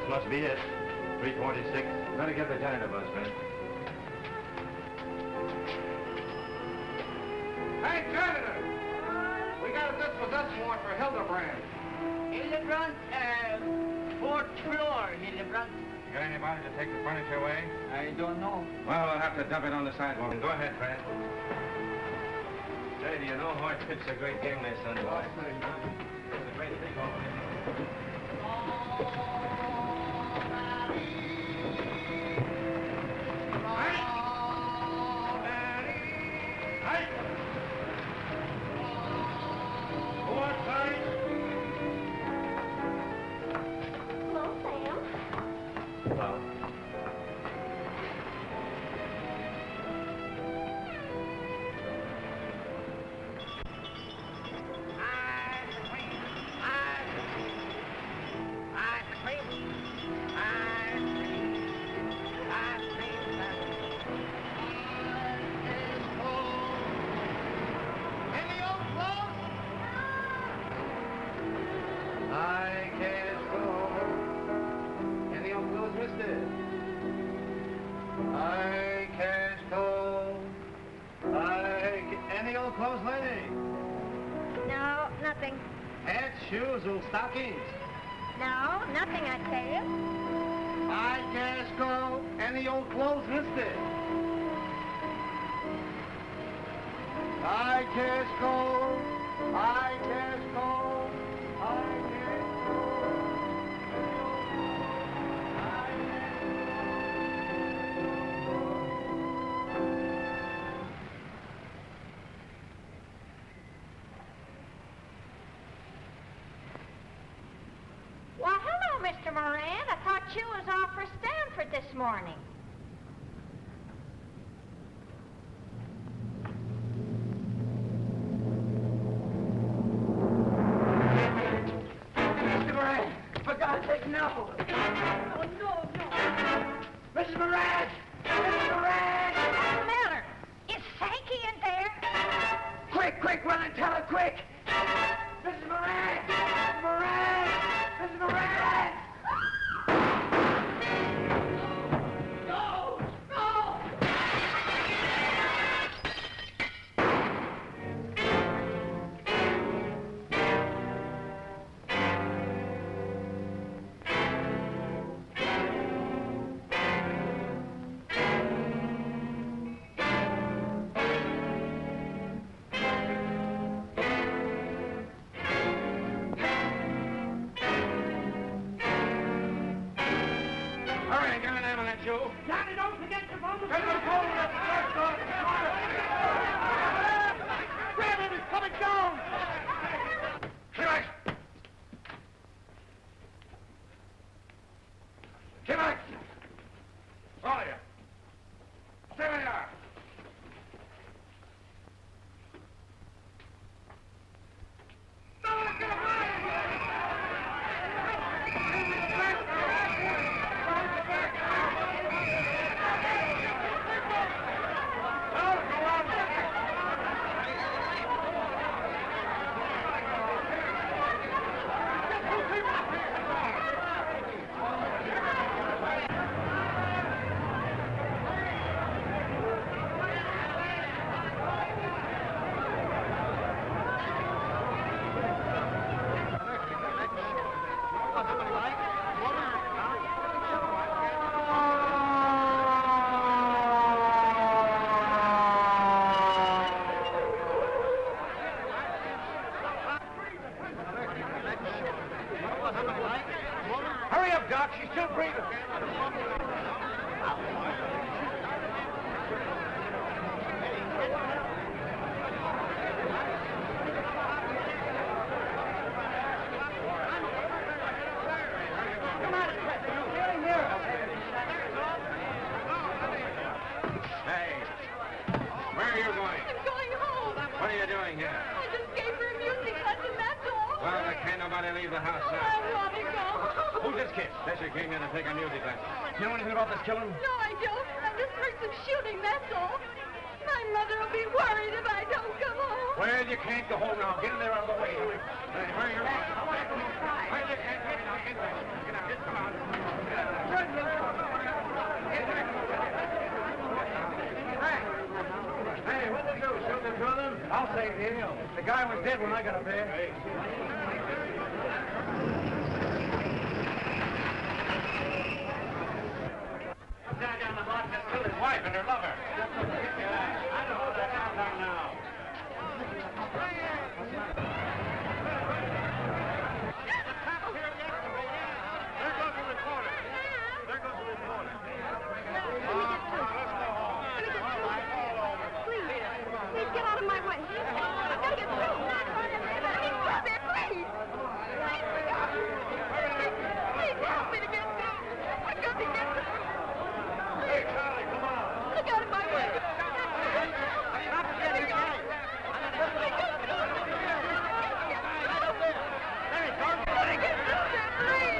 Must be it. 346. Better get the janitor bus, man. Hey, janitor! We got a dispossession warrant for Hildebrand. Hildebrand, fourth floor, Hildebrand. You got anybody to take the furniture away? I don't know. Well, we'll have to dump it on the sidewalk. Go ahead, Fred. Say, do you know Hoyt pitched a great game there Sunday? It's a great thing over there. No, nothing. Hats, shoes, or stockings? No, nothing, I tell you. I can't go. Any old clothes, mister? I can't go. I can't go. I can't go. shoe was off for Stanford this morning. Mr. Moran, for God's sake, no. Oh, no. Mrs. Moran! Mrs. Moran! What's the matter? Is Sankey in there? Quick, run and tell her, quick! Mrs. Moran! Mrs. Moran! Mrs. Moran! No! Hurry, get an name on that shoe. Johnny, don't forget your phone. Get the phone at the first door. Grab him, he's coming down. Kimax! Kimax! All of you. Stay where you are. Hurry up, Doc. She's still breathing. Hey, where are you going? I'm going home. What are you doing here? I just gave her a music lesson, that's all. Well, there can't nobody leave the house now. I want to go. Who's this kid? Fisher came in to take a music lesson. You know anything about this killing? No, I don't. I just heard some shooting, that's all. My mother will be worried if I don't come home. Well, you can't go home now. Get in there out of the way. Hey, where are you going? Well, you can't get in now. Get there. Get out. Come on. Hey, what did you do? Shoot the two of them? I'll say it here. The guy was dead when I got up there. Some guy down the block just killed his wife and her lover. I don't know that downtown now. There goes the reporter. There goes the reporter. Please get out of my way. I've got to get through. Let me stop there, please. Please help me to get through. I've got to get through. Hey, Charlie, come on. Look out of my way. Stop getting out. Hey, don't let it get through there, please.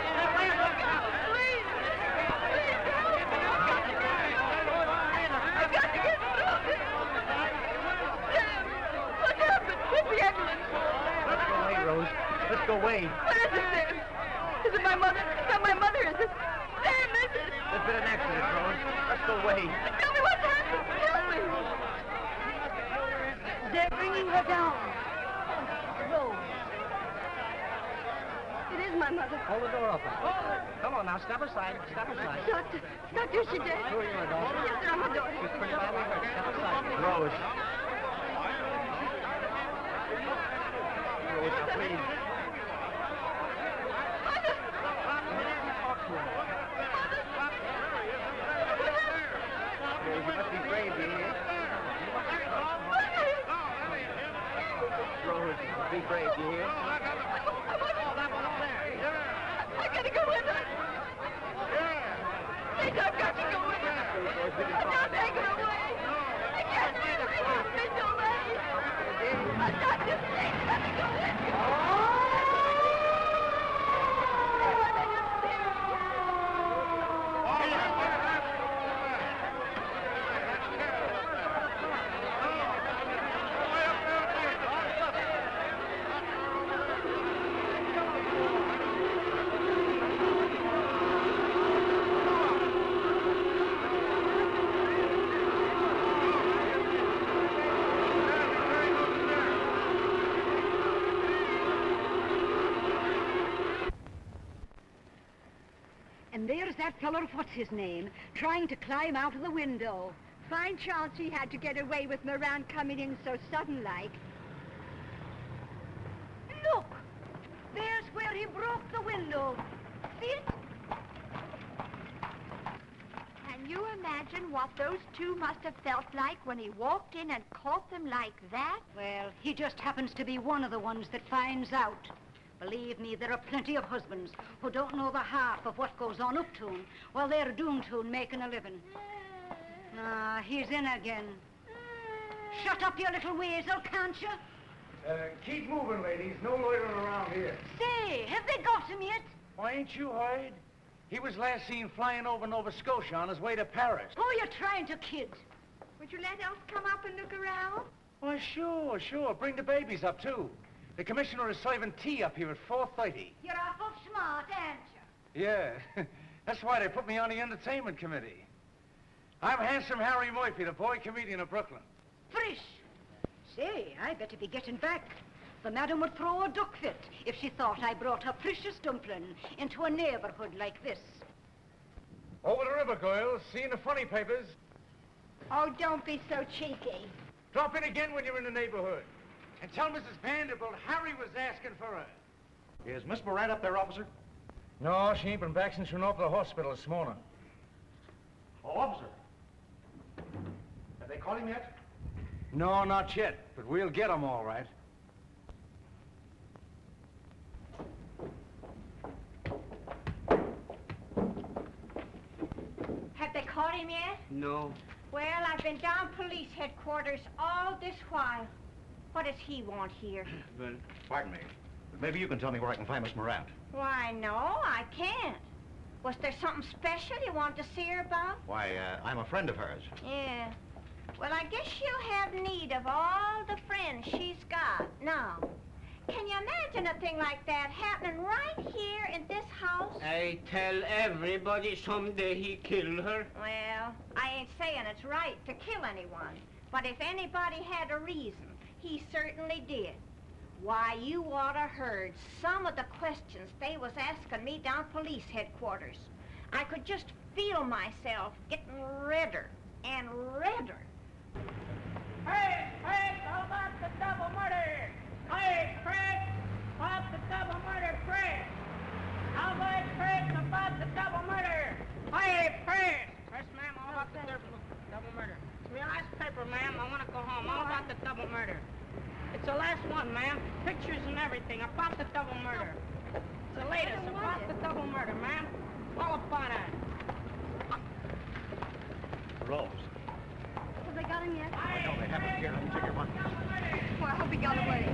Please. Please help me. I've got to get through this. Sam, what happened? Where's the ambulance? Let's go away, Rose. Let's go away. What is it, Sam? Is it my mother? It's not my mother, is it? Sam, is it? There's been an accident, Rose. Let's go away. Tell me what's happened. Tell me. They're bringing her down. Rose. It is my mother. Hold the door open. Come on now, step aside. Step aside. Doctor, is she dead? Who are you, my daughter? Yes, sir, I'm her daughter. She's pretty badly hurt. Step aside. Rose. Rose, now please. Rose, you must be brave, you hear? Rose, be brave, you hear? I gotta go with her. Please, I've got to go with her. Don't take her away. I can't leave her. It's been so late. I've got to stay. Let me go with you. And there's that feller, what's his name, trying to climb out of the window. Fine chance he had to get away with Moran coming in so sudden-like. Look! There's where he broke the window. See it? Can you imagine what those two must have felt like when he walked in and caught them like that? Well, he just happens to be one of the ones that finds out. Believe me, there are plenty of husbands who don't know the half of what goes on up to 'em while they're doomed to making a living. Ah, he's in again. Shut up, you little weasel, can't you? Keep moving, ladies. No loitering around here. Say, have they got him yet? Why, ain't you heard? He was last seen flying over Nova Scotia on his way to Paris. Who are you trying to kid? Would you let us come up and look around? Why, sure. Bring the babies up, too. The commissioner is serving tea up here at 4:30. You're awful smart, aren't you? Yeah, that's why they put me on the entertainment committee. I'm Handsome Harry Murphy, the boy comedian of Brooklyn. Frisch! Say, I better be getting back. The madam would throw a duck fit if she thought I brought her precious dumpling into a neighborhood like this. Over the river, girls. Seeing the funny papers. Oh, don't be so cheeky. Drop in again when you're in the neighborhood. And tell Mrs. Vanderbilt Harry was asking for her. Is Miss Moran up there, officer? No, she ain't been back since she went off to the hospital this morning. Oh, officer. Have they caught him yet? No, not yet, but we'll get him all right. Have they caught him yet? No. Well, I've been down police headquarters all this while. What does he want here? But... Pardon me. But maybe you can tell me where I can find Miss Moran. Why, no, I can't. Was there something special you wanted to see her about? Why, I'm a friend of hers. Yeah. Well, I guess she'll have need of all the friends she's got now. Can you imagine a thing like that happening right here in this house? I tell everybody someday he killed her. Well, I ain't saying it's right to kill anyone. But if anybody had a reason, he certainly did. Why, you oughta heard some of the questions they was asking me down police headquarters. I could just feel myself getting redder and redder. Hey, Fred, how about the double murder? Hey, Fred, about the double murder, Fred. How about Fred about the double murder? Hey, Fred. Yes, ma'am, how about the double murder? It's my last paper, ma'am. I want to go home. How about the double murder? It's the last one, ma'am. Pictures and everything about the double murder. It's the latest about the double murder, ma'am. All about it. Rose. Have they got him yet? No, they haven't. Here, let me take your one. Well, I hope he got away.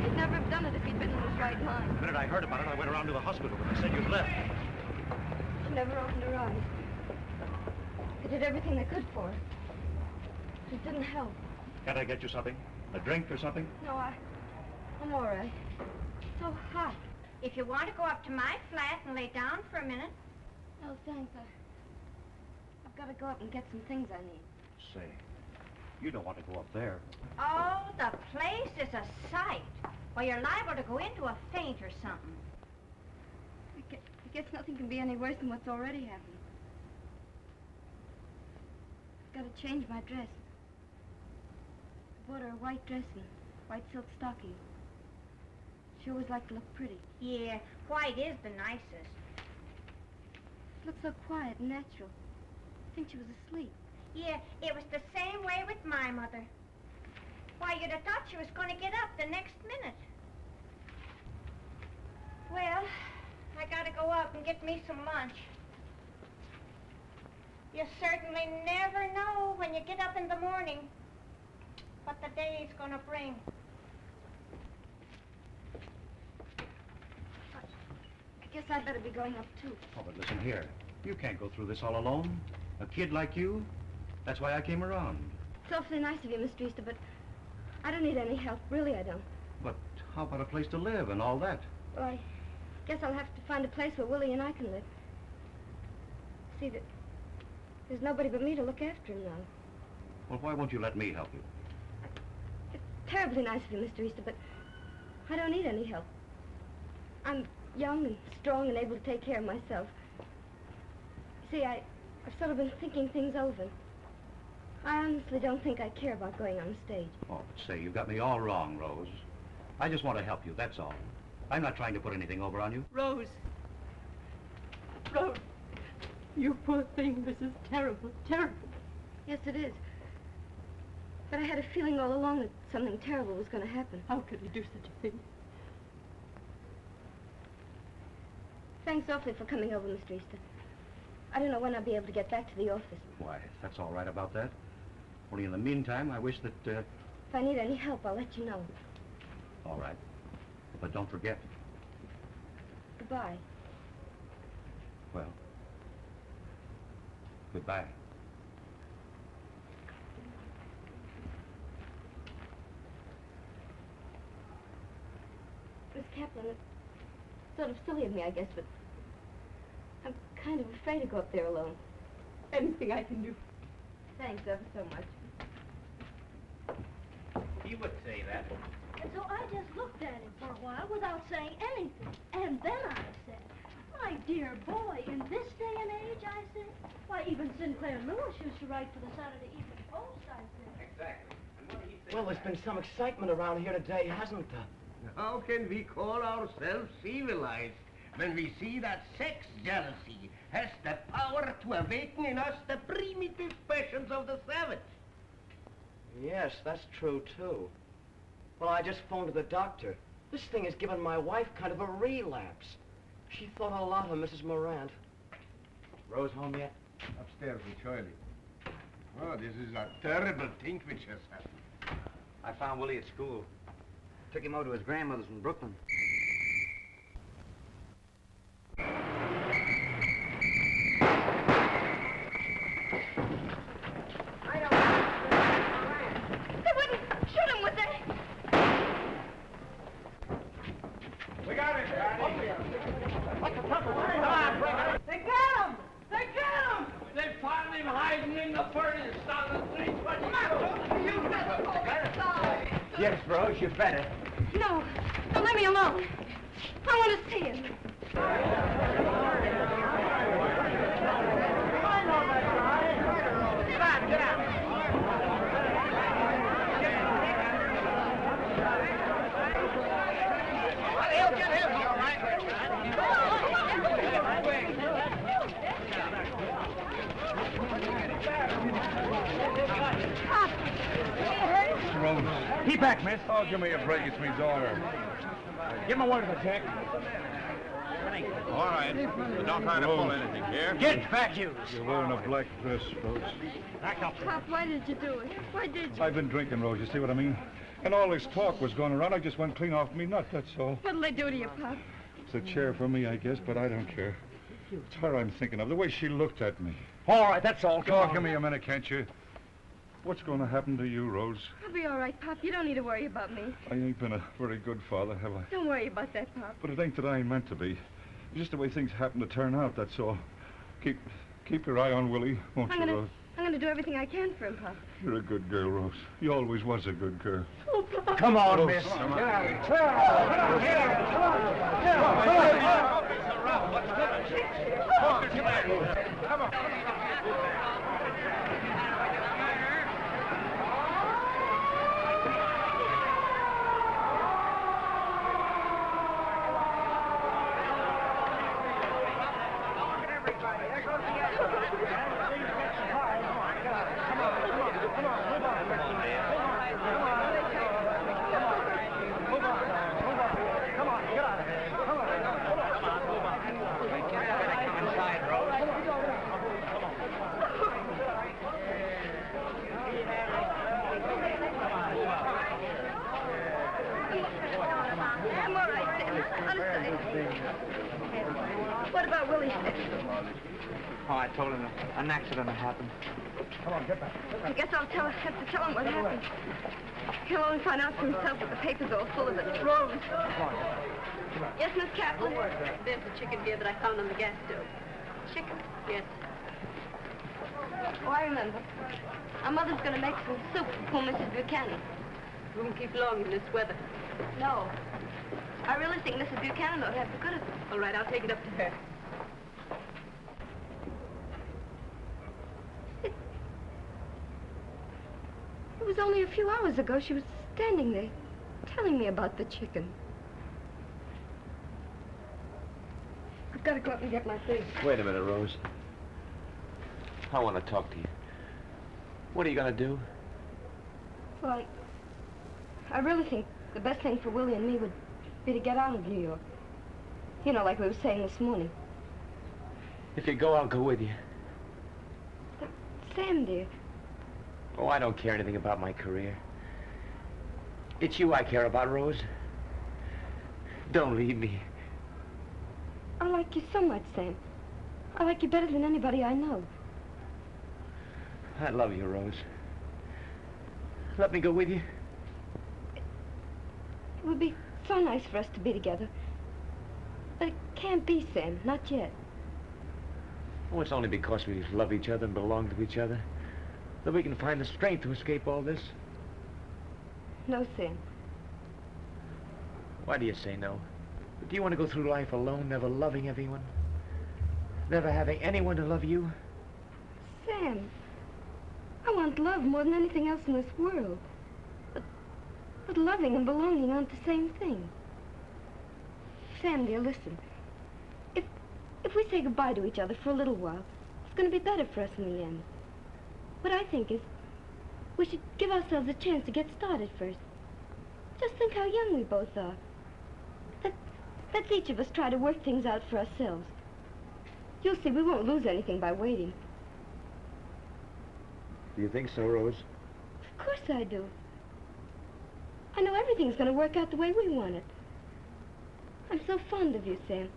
He'd never have done it if he'd been in his right mind. The minute I heard about it, I went around to the hospital, but they said you'd left. She never opened her eyes. They did everything they could for her. It didn't help. Can't I get you something? A drink or something? No, I'm all right. It's so hot. If you want to go up to my flat and lay down for a minute. No, thanks. I've got to go up and get some things I need. Say, you don't want to go up there. Oh, the place is a sight. Well, you're liable to go into a faint or something. I guess nothing can be any worse than what's already happened. I've got to change my dress. I bought her a white dress and white silk stockings. She always liked to look pretty. Yeah, white is the nicest. It looked so quiet and natural. I think she was asleep. Yeah, it was the same way with my mother. Why, you'd have thought she was going to get up the next minute. Well, I gotta go up and get me some lunch. You certainly never know when you get up in the morning what the day's gonna bring. I guess I'd better be going up, too. Oh, but listen here. You can't go through this all alone. A kid like you. That's why I came around. It's awfully nice of you, Mr. Easter, but I don't need any help. Really, I don't. But how about a place to live and all that? Well, I guess I'll have to find a place where Willie and I can live. See, there's nobody but me to look after him now. Well, why won't you let me help you? It's terribly nice of you, Mr. Easter, but I don't need any help. I'm young and strong and able to take care of myself. See, I've sort of been thinking things over. I honestly don't think I care about going on stage. Oh, but say, you've got me all wrong, Rose. I just want to help you, that's all. I'm not trying to put anything over on you. Rose. Rose. You poor thing, this is terrible, terrible. Yes, it is. But I had a feeling all along that something terrible was going to happen. How could he do such a thing? Thanks awfully for coming over, Mr. Easter. I don't know when I'll be able to get back to the office. Why, that's all right about that. Only in the meantime, I wish that, If I need any help, I'll let you know. All right. But don't forget. Goodbye. Well, goodbye. Miss Kaplan, it's sort of silly of me, I guess, but I'm kind of afraid to go up there alone. Anything I can do. Thanks ever so much. He would say that. And so I just looked at him for a while without saying anything. And then I said, my dear boy, in this day and age, I said, why, even Sinclair Lewis used to write for the Saturday Evening Post, I said. Exactly. And what do you think? Well, there's been some excitement around here today, hasn't there? How can we call ourselves civilized when we see that sex jealousy has the power to awaken in us the primitive passions of the savage? Yes, that's true, too. Well, I just phoned to the doctor. This thing has given my wife kind of a relapse. She thought a lot of Mrs. Morant. Rose home yet? Upstairs with Shirley. Oh, this is a terrible thing which has happened. I found Willie at school. Took him over to his grandmother's in Brooklyn. They wouldn't shoot him, would they? We got him, What's the trouble? Come on, bring it. They got him! They got him! They found him hiding in the furnace down the 322. You better go inside. Yes, Rose, you better. No, don't let me alone. I want to see him. I know that guy. Get out, get out. Well, he'll get him, all right. Rose. Keep back, miss. Oh, give me a break. It's me daughter. Give him a word of the check. All right. But don't try to pull anything here. Get back, you. You're wearing a black dress, Rose. Back up. Pop, why did you do it? Why did you? I've been drinking, Rose. You see what I mean? And all this talk was going around. I just went clean off me nut, that's all. What'll they do to you, Pop? It's a chair for me, I guess, but I don't care. It's her I'm thinking of, the way she looked at me. All right, that's all. Oh, give me a minute, can't you? What's going to happen to you, Rose? I'll be all right, Pop. You don't need to worry about me. I ain't been a very good father, have I? Don't worry about that, Pop. But it ain't that I ain't meant to be. It's just the way things happen to turn out, that's all. Keep your eye on Willie, won't you, Rose? I'm gonna do everything I can for him, Pop. You're a good girl, Rose. You always was a good girl. Oh, Pop. Come on, Rose, miss. come on. Get out of here. Get out. Get out. Come on. Get out. Come on. I'm all right, Sam. Honestly. What about Willie, Sam? Oh, I told him an accident had happened. Come on, get back. I guess I'll have to tell him what happened. He'll only find out for himself, but the paper's all full of it. Rose. Yes, Miss Kaplan? There's the chicken here that I found on the gas stove. Chicken? Yes. Oh, I remember. Our mother's going to make some soup for Mrs. Buchanan. Won't keep long in this weather. No. I really think Mrs. Buchanan ought to have the good of it. All right, I'll take it up to her. It was only a few hours ago she was standing there, telling me about the chicken. I've got to go up and get my things. Wait a minute, Rose. I want to talk to you. What are you going to do? Well, I really think the best thing for Willie and me would be to get out of New York. You know, like we were saying this morning. If you go, I'll go with you. But, Sam, dear. Oh, I don't care anything about my career. It's you I care about, Rose. Don't leave me. I like you so much, Sam. I like you better than anybody I know. I love you, Rose. Let me go with you. It would be so nice for us to be together. But it can't be, Sam. Not yet. Oh, it's only because we love each other and belong to each other that we can find the strength to escape all this. No, Sam. Why do you say no? Do you want to go through life alone, never loving anyone? Never having anyone to love you? Sam, I want love more than anything else in this world. But loving and belonging aren't the same thing. Sam, dear, listen. If we say goodbye to each other for a little while, it's going to be better for us in the end. What I think is, we should give ourselves a chance to get started first. Just think how young we both are. Let's each of us try to work things out for ourselves. You'll see we won't lose anything by waiting. Do you think so, Rose? Of course I do. I know everything's going to work out the way we want it. I'm so fond of you, Sam.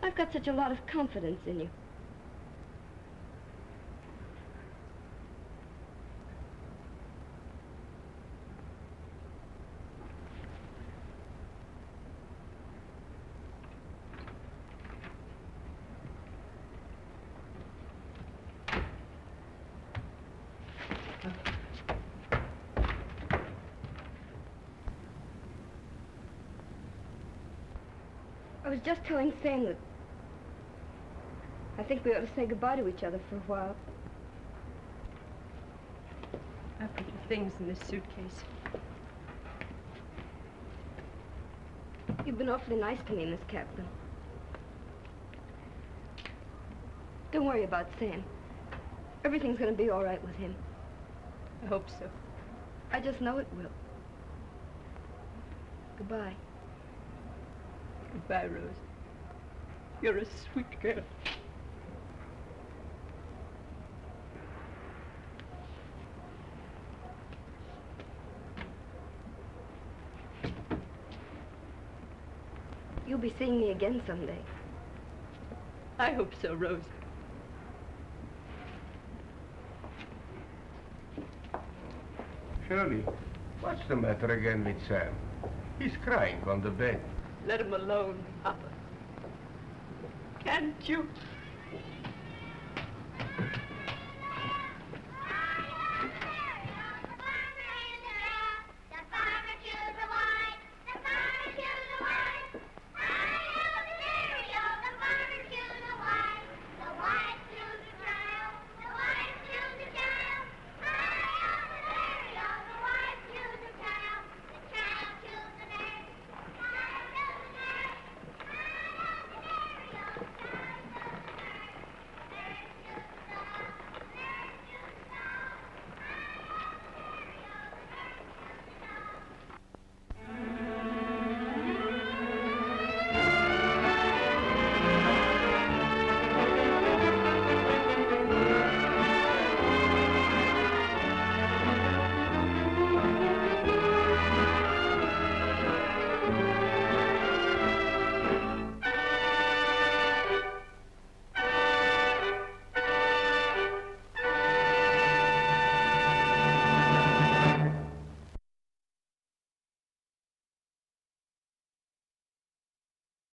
I've got such a lot of confidence in you. I was just telling Sam that I think we ought to say goodbye to each other for a while. I put your things in this suitcase. You've been awfully nice to me, Miss Kaplan. Don't worry about Sam. Everything's going to be all right with him. I hope so. I just know it will. Goodbye. Goodbye, Rose. You're a sweet girl. You'll be seeing me again someday. I hope so, Rose. Shirley, what's the matter again with Sam? He's crying on the bed. Let him alone, Papa. Can't you?